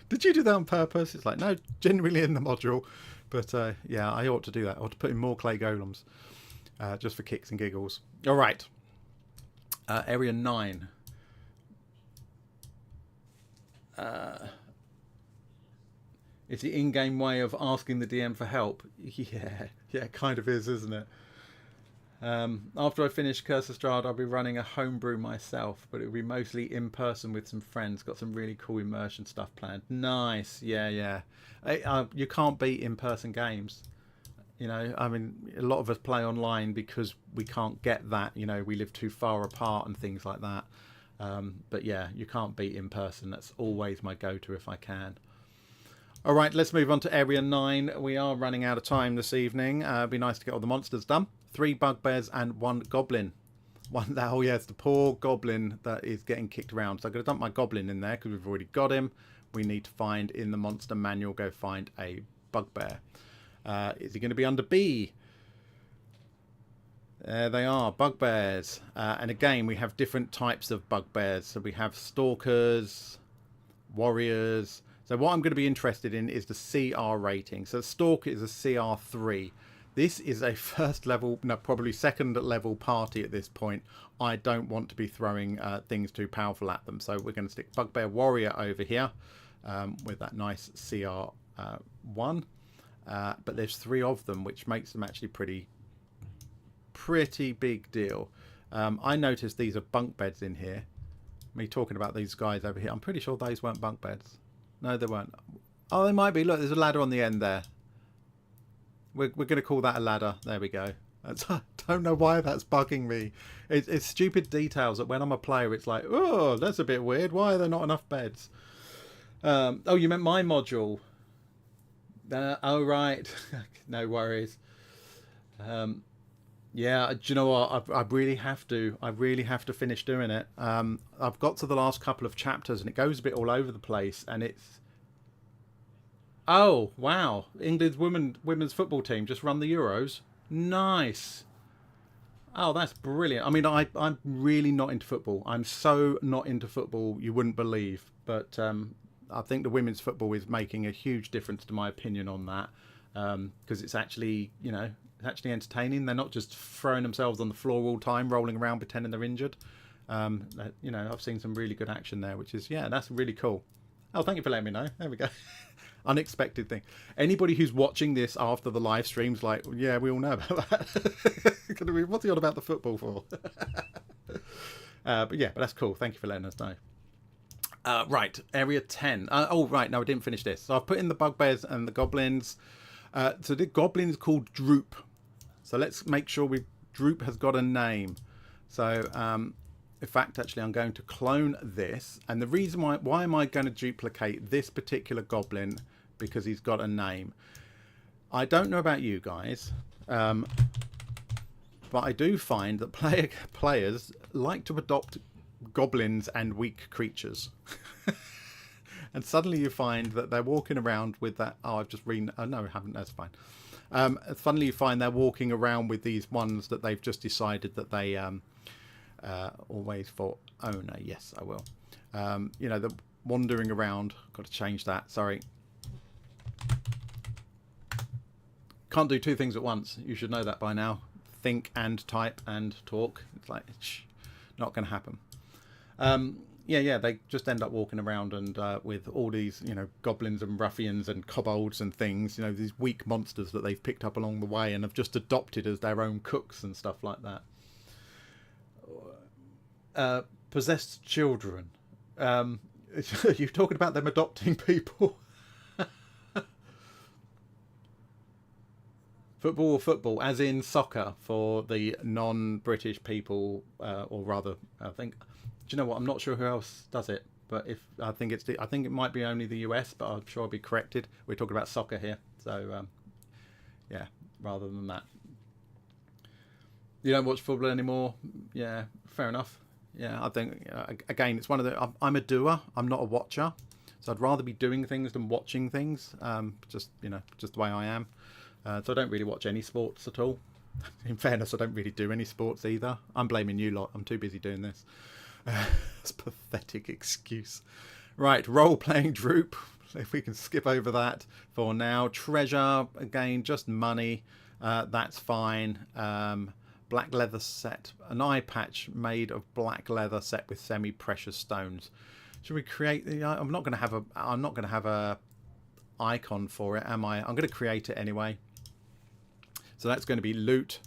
Did you do that on purpose? It's like, no, genuinely in the module. But yeah, I ought to do that. I ought to put in more clay golems just for kicks and giggles. All right. Area 9. It's the in-game way of asking the DM for help. Yeah, it kind of is, isn't it? After I finish Curse of Strahd, I'll be running a homebrew myself, but it'll be mostly in person with some friends. Got some really cool immersion stuff planned. Nice, yeah. You can't beat in-person games. You know, I mean, a lot of us play online because we can't get that. You know, we live too far apart and things like that. But yeah, you can't beat in person. That's always my go-to if I can. All right, let's move on to Area 9. We are running out of time this evening. It'd be nice to get all the monsters done. 3 bugbears and 1 goblin. Oh, yeah, it's the poor goblin that is getting kicked around. So I'm going to dump my goblin in there because we've already got him. We need to find in the monster manual, go find a bugbear. Is he going to be under B? There they are, bugbears. And again, we have different types of bugbears. So we have stalkers, warriors. So what I'm going to be interested in is the CR rating. So Stalker is a CR3. This is a first level, no, probably second level party at this point. I don't want to be throwing things too powerful at them. So we're going to stick Bugbear Warrior over here with that nice CR1. But there's 3 of them, which makes them actually pretty big deal. I noticed these are bunk beds in here. Me talking about these guys over here. I'm pretty sure those weren't bunk beds. No, they weren't. Oh, they might be. Look, there's a ladder on the end there. We're going to call that a ladder. There we go. I don't know why that's bugging me. It's stupid details that when I'm a player, it's like, oh, that's a bit weird. Why are there not enough beds? Oh, you meant my module. Oh, right. No worries. Yeah, do you know what? I really have to. I really have to finish doing it. I've got to the last couple of chapters and it goes a bit all over the place. And it's... Oh, wow. England's women's football team just run the Euros. Nice. Oh, that's brilliant. I mean, I'm really not into football. I'm so not into football, you wouldn't believe. But I think the women's football is making a huge difference to my opinion on that. Because it's actually, you know... It's actually entertaining. They're not just throwing themselves on the floor all the time, rolling around pretending they're injured. You know, I've seen some really good action there, which is, yeah, that's really cool. Oh, thank you for letting me know. There we go. Unexpected thing. Anybody who's watching this after the live stream's like, yeah, we all know about that. What's he on about the football for? But yeah, but that's cool. Thank you for letting us know. Right, Area 10. Oh, right, no, I didn't finish this. So I've put in the bugbears and the goblins. So the goblin is called Droop. So let's make sure Droop has got a name. So in fact, actually, I'm going to clone this. And the reason why am I going to duplicate this particular goblin? Because he's got a name. I don't know about you guys, but I do find that players like to adopt goblins and weak creatures. And suddenly you find that they're walking around with that. Oh, I've just read. Oh, no, I haven't. That's fine. Suddenly you find they're walking around with these ones that they've just decided that they always for owner. Yes, I will. You know, the wandering around. Got to change that. Sorry. Can't do two things at once. You should know that by now. Think and type and talk. It's like, not going to happen. Yeah, they just end up walking around and with all these, you know, goblins and ruffians and kobolds and things, you know, these weak monsters that they've picked up along the way and have just adopted as their own cooks and stuff like that. Possessed children. You're talking about them adopting people. Football, as in soccer for the non-British people, or rather, I think. Do you know what? I'm not sure who else does it, but I think it might be only the US, but I'm sure I'll be corrected. We're talking about soccer here, so yeah. Rather than that, you don't watch football anymore. Yeah, fair enough. Yeah, I think again, it's one of the. I'm a doer. I'm not a watcher, so I'd rather be doing things than watching things. Just the way I am. So I don't really watch any sports at all. In fairness, I don't really do any sports either. I'm blaming you lot. I'm too busy doing this. It's a pathetic excuse. Right, role-playing droop. If we can skip over that for now. Treasure, again, just money. That's fine. Black leather set. An eye patch made of black leather set with semi-precious stones. Should we create the... I'm not going to have a icon for it, am I? I'm going to create it anyway. So that's going to be loot.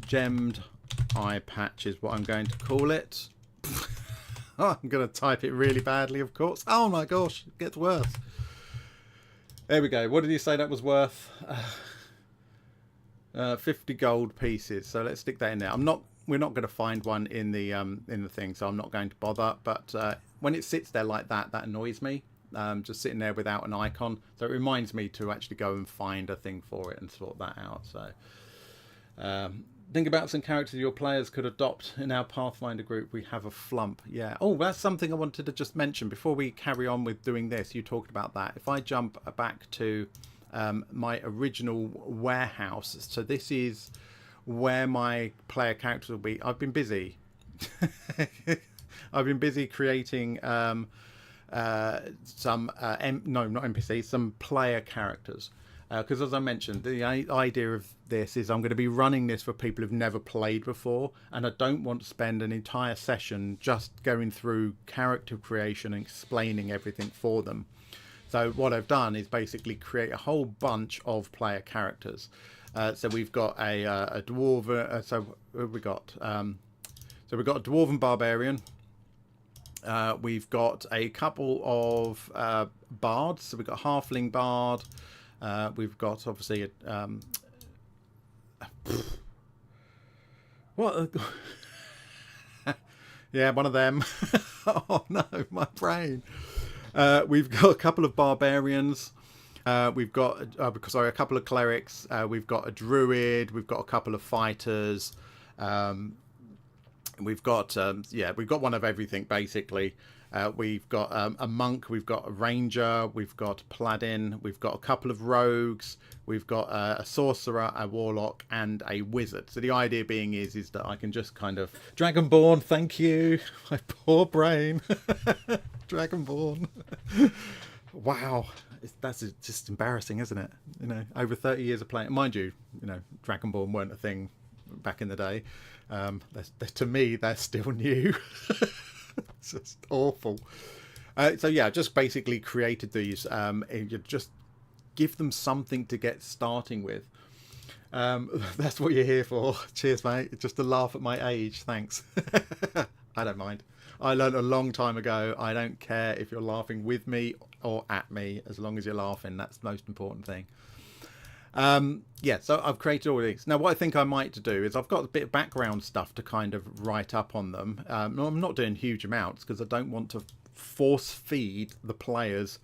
Gemmed eye patch is what I'm going to call it. I'm going to type it really badly, of course. Oh my gosh, it gets worse. There we go. What did you say that was worth? 50 gold pieces. So let's stick that in there. We're not going to find one in the thing, so I'm not going to bother. But when it sits there like that, that annoys me. Just sitting there without an icon. So it reminds me to actually go and find a thing for it and sort that out. So think about some characters your players could adopt. In our Pathfinder group, we have a flump. Yeah. Oh, that's something I wanted to just mention before we carry on with doing this. You talked about that. If I jump back to my original warehouse. So this is where my player characters will be. I've been busy. I've been busy creating some not NPCs, some player characters. Because as I mentioned, the idea of this is I'm going to be running this for people who've never played before, and I don't want to spend an entire session just going through character creation and explaining everything for them. So what I've done is basically create a whole bunch of player characters. So we've got a dwarven. So we've got a dwarven barbarian. We've got a couple of bards. So we've got a halfling bard. We've got obviously what? Yeah, one of them. Oh no, my brain. We've got a couple of barbarians. We've got a couple of clerics. We've got a druid. We've got a couple of fighters. We've got one of everything basically. We've got a monk. We've got a ranger. We've got a paladin. We've got a couple of rogues. We've got a sorcerer, a warlock, and a wizard. So the idea being is that I can just kind of Dragonborn. Thank you, my poor brain. Dragonborn. Wow, that's just embarrassing, isn't it? You know, over 30 years of playing. Mind you, Dragonborn weren't a thing back in the day. To me, they're still new. It's just awful. So yeah, just basically created these. You just give them something to get starting with. That's what you're here for. Cheers, mate. Just to laugh at my age. Thanks. I don't mind. I learned a long time ago. I don't care if you're laughing with me or at me, as long as you're laughing. That's the most important thing. Yeah, so I've created all these. Now, what I think I might do is I've got a bit of background stuff to kind of write up on them. No, I'm not doing huge amounts because I don't want to force feed the players.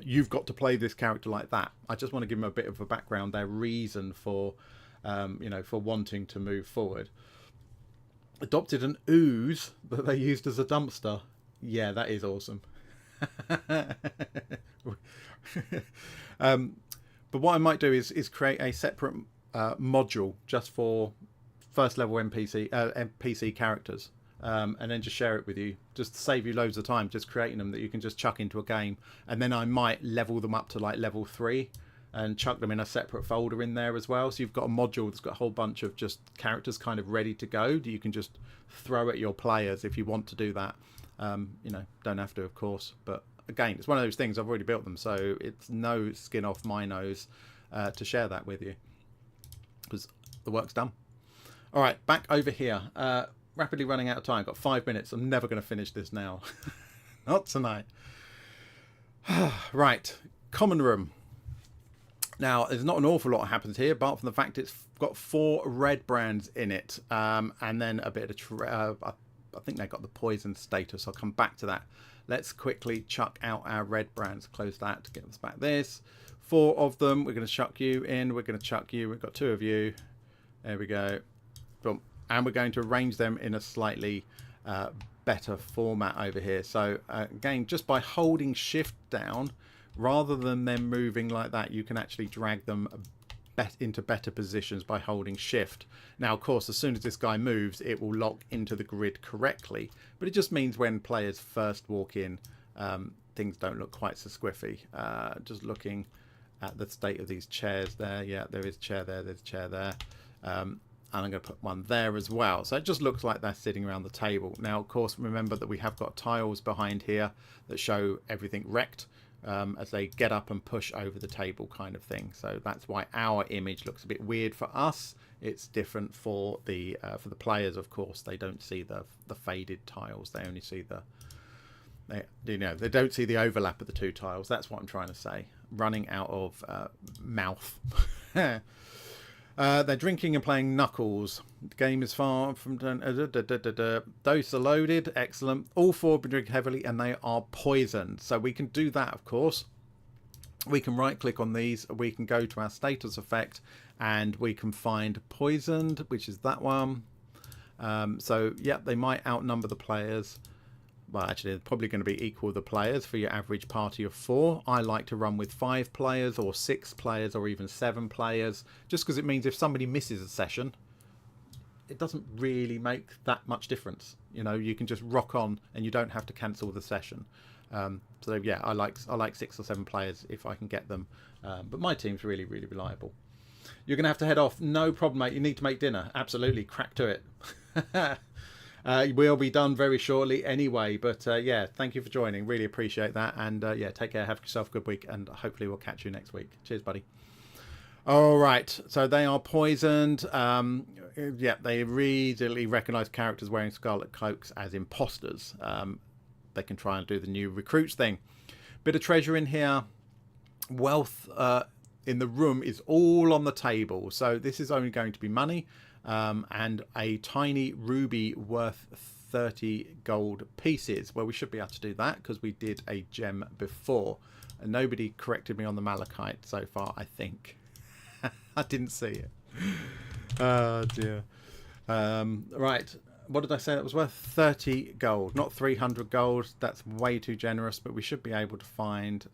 You've got to play this character like that. I just want to give them a bit of a background, their reason for, for wanting to move forward. Adopted an ooze that they used as a dumpster. Yeah, that is awesome. But what I might do is create a separate module just for first level NPC characters, and then just share it with you, just to save you loads of time just creating them that you can just chuck into a game. And then I might level them up to like level 3 and chuck them in a separate folder in there as well. So you've got a module that's got a whole bunch of just characters kind of ready to go that you can just throw at your players if you want to do that. Don't have to, of course, but again, it's one of those things. I've already built them, so it's no skin off my nose to share that with you because the work's done. All right, back over here. Rapidly running out of time. Got 5 minutes. I'm never going to finish this now. Not tonight. Right, common room. Now, there's not an awful lot happens here, apart from the fact it's got 4 red brands in it, and then a bit of I think they got the poison status. I'll come back to that. Let's quickly chuck out our red brands. Close that to get us back this. 4 of them. We're going to chuck you in. We're going to chuck you. We've got 2 of you. There we go. Boom. And we're going to arrange them in a slightly better format over here. So again, just by holding shift down, rather than them moving like that, you can actually drag them into better positions by holding shift. Now, of course, as soon as this guy moves, it will lock into the grid correctly, but it just means when players first walk in, things don't look quite so squiffy. Just looking at the state of these chairs there. Yeah, there is a chair there, there's a chair there. And I'm going to put one there as well. So it just looks like they're sitting around the table. Now, of course, remember that we have got tiles behind here that show everything wrecked. As they get up and push over the table kind of thing. So that's why our image looks a bit weird for us. It's different for the players, of course. They don't see the faded tiles. They only see they don't see the overlap of the 2 tiles. That's what I'm trying to say. Running out of mouth. They're drinking and playing Knuckles. The game is far from done. Those are loaded. Excellent. All 4 have been drinking heavily and they are poisoned. So we can do that, of course. We can right click on these. We can go to our status effect and we can find poisoned, which is that one. So, yeah, they might outnumber the players. Well, actually, they're probably going to be equal to the players for your average party of 4. I like to run with 5 players or 6 players or even 7 players, just because it means if somebody misses a session, it doesn't really make that much difference. You can just rock on and you don't have to cancel the session. So yeah, I like 6 or 7 players if I can get them. But my team's really, really reliable. You're going to have to head off. No problem, mate. You need to make dinner. Absolutely. Crack to it. We'll be done very shortly anyway, but yeah, thank you for joining. Really appreciate that. And yeah, take care. Have yourself a good week, and hopefully we'll catch you next week. Cheers, buddy. All right, so they are poisoned. Yeah, they immediately recognise characters wearing scarlet cloaks as imposters. They can try and do the new recruits thing. Bit of treasure in here. Wealth in the room is all on the table, so this is only going to be money. And a tiny ruby worth 30 gold pieces. Well, we should be able to do that because we did a gem before. And nobody corrected me on the malachite so far, I think. I didn't see it. Oh, dear. Right. What did I say that was worth? 30 gold, not 300 gold. That's way too generous, but we should be able to find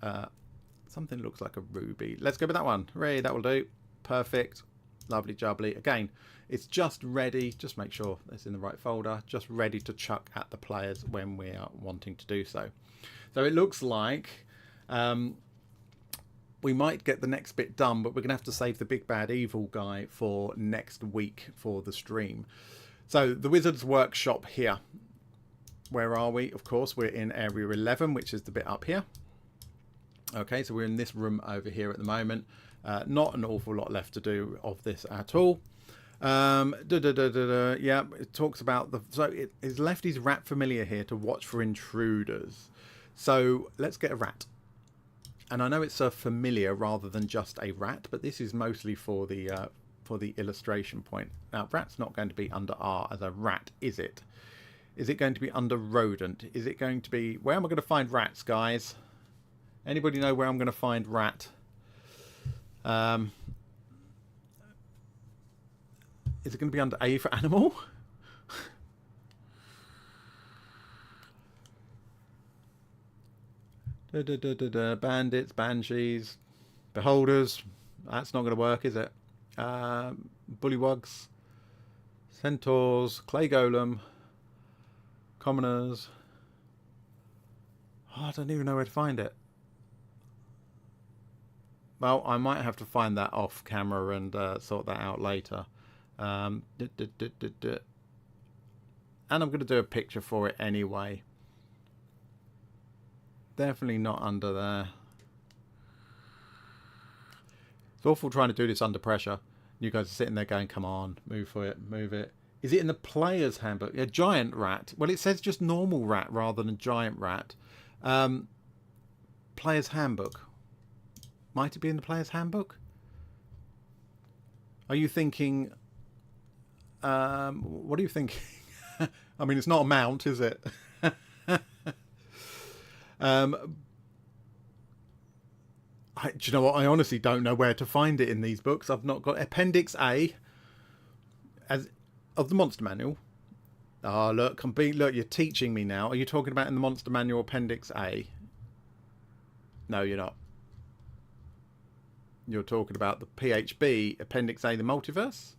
something that looks like a ruby. Let's go with that one. Hooray, that will do. Perfect. Lovely jubbly. Again, it's just ready. Just make sure it's in the right folder. Just ready to chuck at the players when we are wanting to do so. So it looks like we might get the next bit done, but we're going to have to save the big bad evil guy for next week for the stream. So the Wizard's Workshop here. Where are we? Of course, we're in area 11, which is the bit up here. Okay, so we're in this room over here at the moment. Not an awful lot left to do of this at all. Yeah, it talks about so it is left his rat familiar here to watch for intruders. So let's get a rat. And I know it's a familiar rather than just a rat, but this is mostly for the illustration point. Now, rat's not going to be under R as a rat, is it? Is it going to be under rodent? Is it going to be... Where am I going to find rats, guys? Anybody know where I'm going to find rat? Is it going to be under A for animal? Bandits, banshees, beholders. That's not going to work, is it? Bullywugs, centaurs, clay golem, commoners. Oh, I don't even know where to find it. Well, I might have to find that off camera and sort that out later. And I'm going to do a picture for it anyway. Definitely not under there. It's awful trying to do this under pressure. You guys are sitting there going, come on, move for it, move it. Is it in the player's handbook? A giant rat. Well, it says just normal rat rather than giant rat. Player's handbook. Might it be in the player's handbook? Are you thinking... what are you thinking? I mean, it's not a mount, is it? Do you know what? I honestly don't know where to find it in these books. I've not got Appendix A as of the Monster Manual. Oh, look, look, you're teaching me now. Are you talking about in the Monster Manual Appendix A? No, you're not. You're talking about the PHB Appendix A, the Multiverse?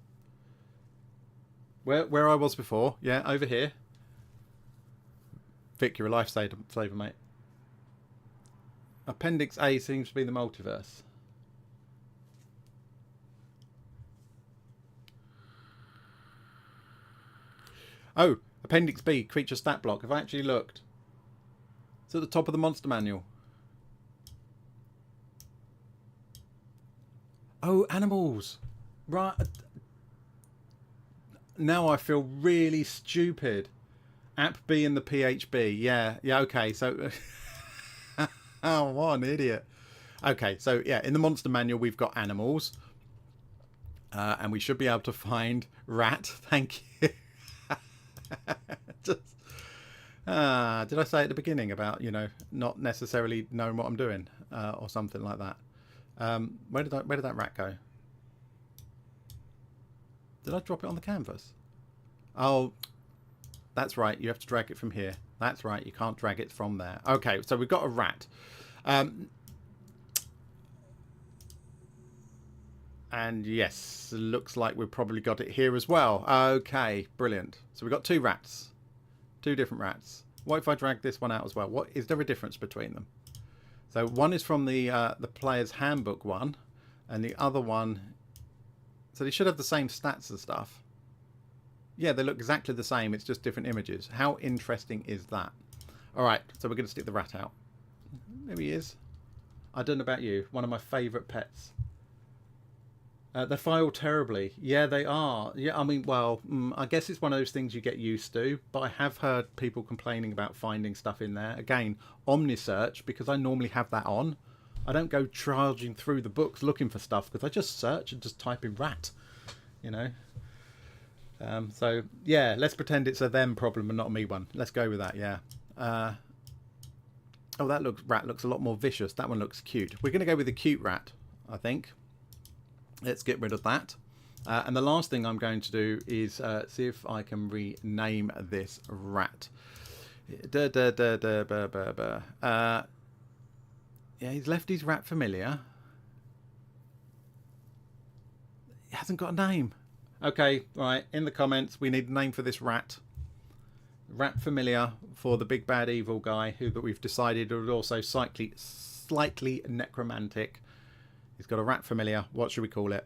Where I was before. Yeah, over here. Vic, you're a lifesaver, mate. Appendix A seems to be the Multiverse. Oh, Appendix B, Creature Stat Block. Have I actually looked? It's at the top of the Monster Manual. Oh, animals. Right. Now I feel really stupid. App B and the PHB. Yeah, okay. So, oh, what an idiot. Okay, so yeah, in the Monster Manual we've got animals. And we should be able to find rat. Thank you. Just, did I say at the beginning about, you know, not necessarily knowing what I'm doing or something like that? Where did that rat go? Did I drop it on the canvas? Oh, that's right. You have to drag it from here. That's right. You can't drag it from there. Okay, so we've got a rat. And yes, looks like we've probably got it here as well. Okay, brilliant. So we've got two rats. Two different rats. What if I drag this one out as well? What is there a difference between them? So one is from the player's handbook one, and the other one... So they should have the same stats and stuff. Yeah, they look exactly the same. It's just different images. How interesting is that? All right, so we're going to stick the rat out. There he is. I don't know about you. One of my favourite pets. They file terribly. Yeah, they are. Yeah, I mean, well, I guess it's one of those things you get used to. But I have heard people complaining about finding stuff in there. Again, Omnisearch, because I normally have that on. I don't go charging through the books looking for stuff because I just search and just type in rat, you know. So, yeah, let's pretend it's a them problem and not a me one. Let's go with that, yeah. Oh, that rat looks a lot more vicious. That one looks cute. We're going to go with the cute rat, I think. Let's get rid of that. And the last thing I'm going to do is see if I can rename this rat. Yeah, he's left his rat familiar. He hasn't got a name. Okay, right, in the comments, we need a name for this rat. Rat familiar for the big bad evil guy that we've decided is also slightly necromantic. He's got a rat familiar. What should we call it?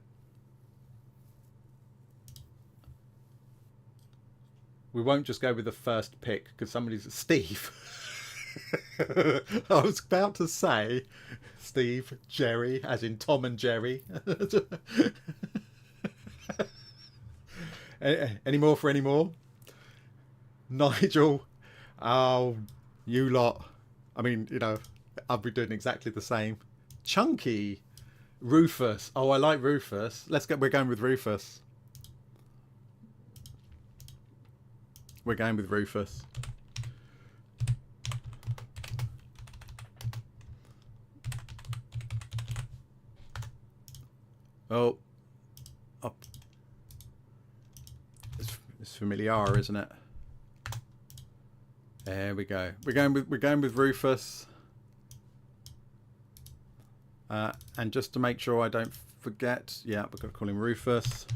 We won't just go with the first pick because somebody's... Steve. I was about to say Steve, Jerry, as in Tom and Jerry. Any more for any more? Nigel. Oh, you lot. I mean, you know, I'll be doing exactly the same. Chunky. Rufus. Oh, I like Rufus. We're going with Rufus. We're going with Rufus. Oh. Up. It's familiar, isn't it? There we go. We're going with Rufus. And just to make sure I don't forget, yeah, we're going to call him Rufus.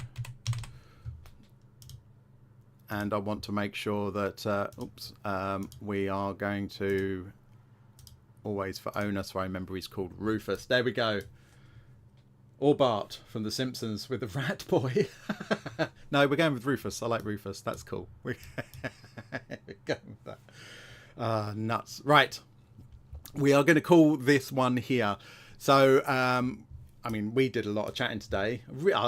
And I want to make sure that, we are going to always for owner, so I remember he's called Rufus. There we go. Or Bart from The Simpsons with the rat boy. No, we're going with Rufus. I like Rufus. That's cool. We're going with that. Nuts. Right. We are going to call this one here. So, I mean, we did a lot of chatting today.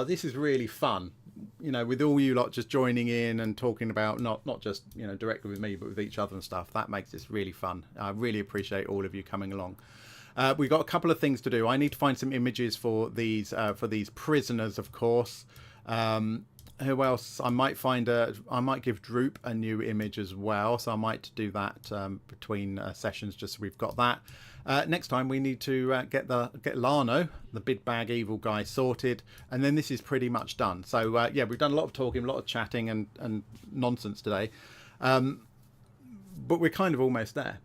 This is really fun. You know, with all you lot just joining in and talking about not just, you know, directly with me, but with each other and stuff. That makes this really fun. I really appreciate all of you coming along. We've got a couple of things to do. I need to find some images for these prisoners, of course. Who else? I might give Droop a new image as well. So I might do that between sessions, just so we've got that. Next time we need to get Lano, the big bag evil guy, sorted, and then this is pretty much done. So yeah, we've done a lot of talking, a lot of chatting and nonsense today, but we're kind of almost there.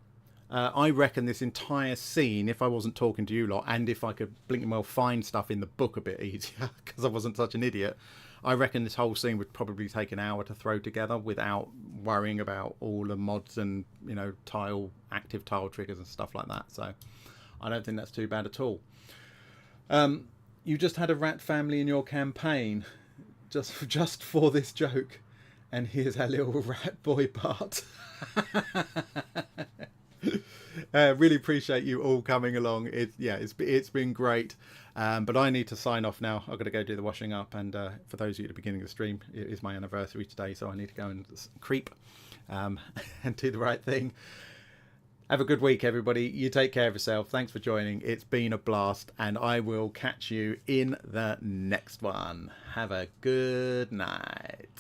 I reckon this entire scene, if I wasn't talking to you lot, and if I could blink and well find stuff in the book a bit easier, because I wasn't such an idiot, I reckon this whole scene would probably take an hour to throw together without worrying about all the mods and, you know, active tile triggers and stuff like that. So I don't think that's too bad at all. You just had a rat family in your campaign just for this joke, and here's our little rat boy Bart. Really appreciate you all coming along. It's been great, but I need to sign off now. I've got to go do the washing up, and for those of you at the beginning of the stream, it is my anniversary today, so I need to go and creep and do the right thing. Have a good week, everybody. You take care of yourself. Thanks for joining. It's been a blast, and I will catch you in the next one. Have a good night.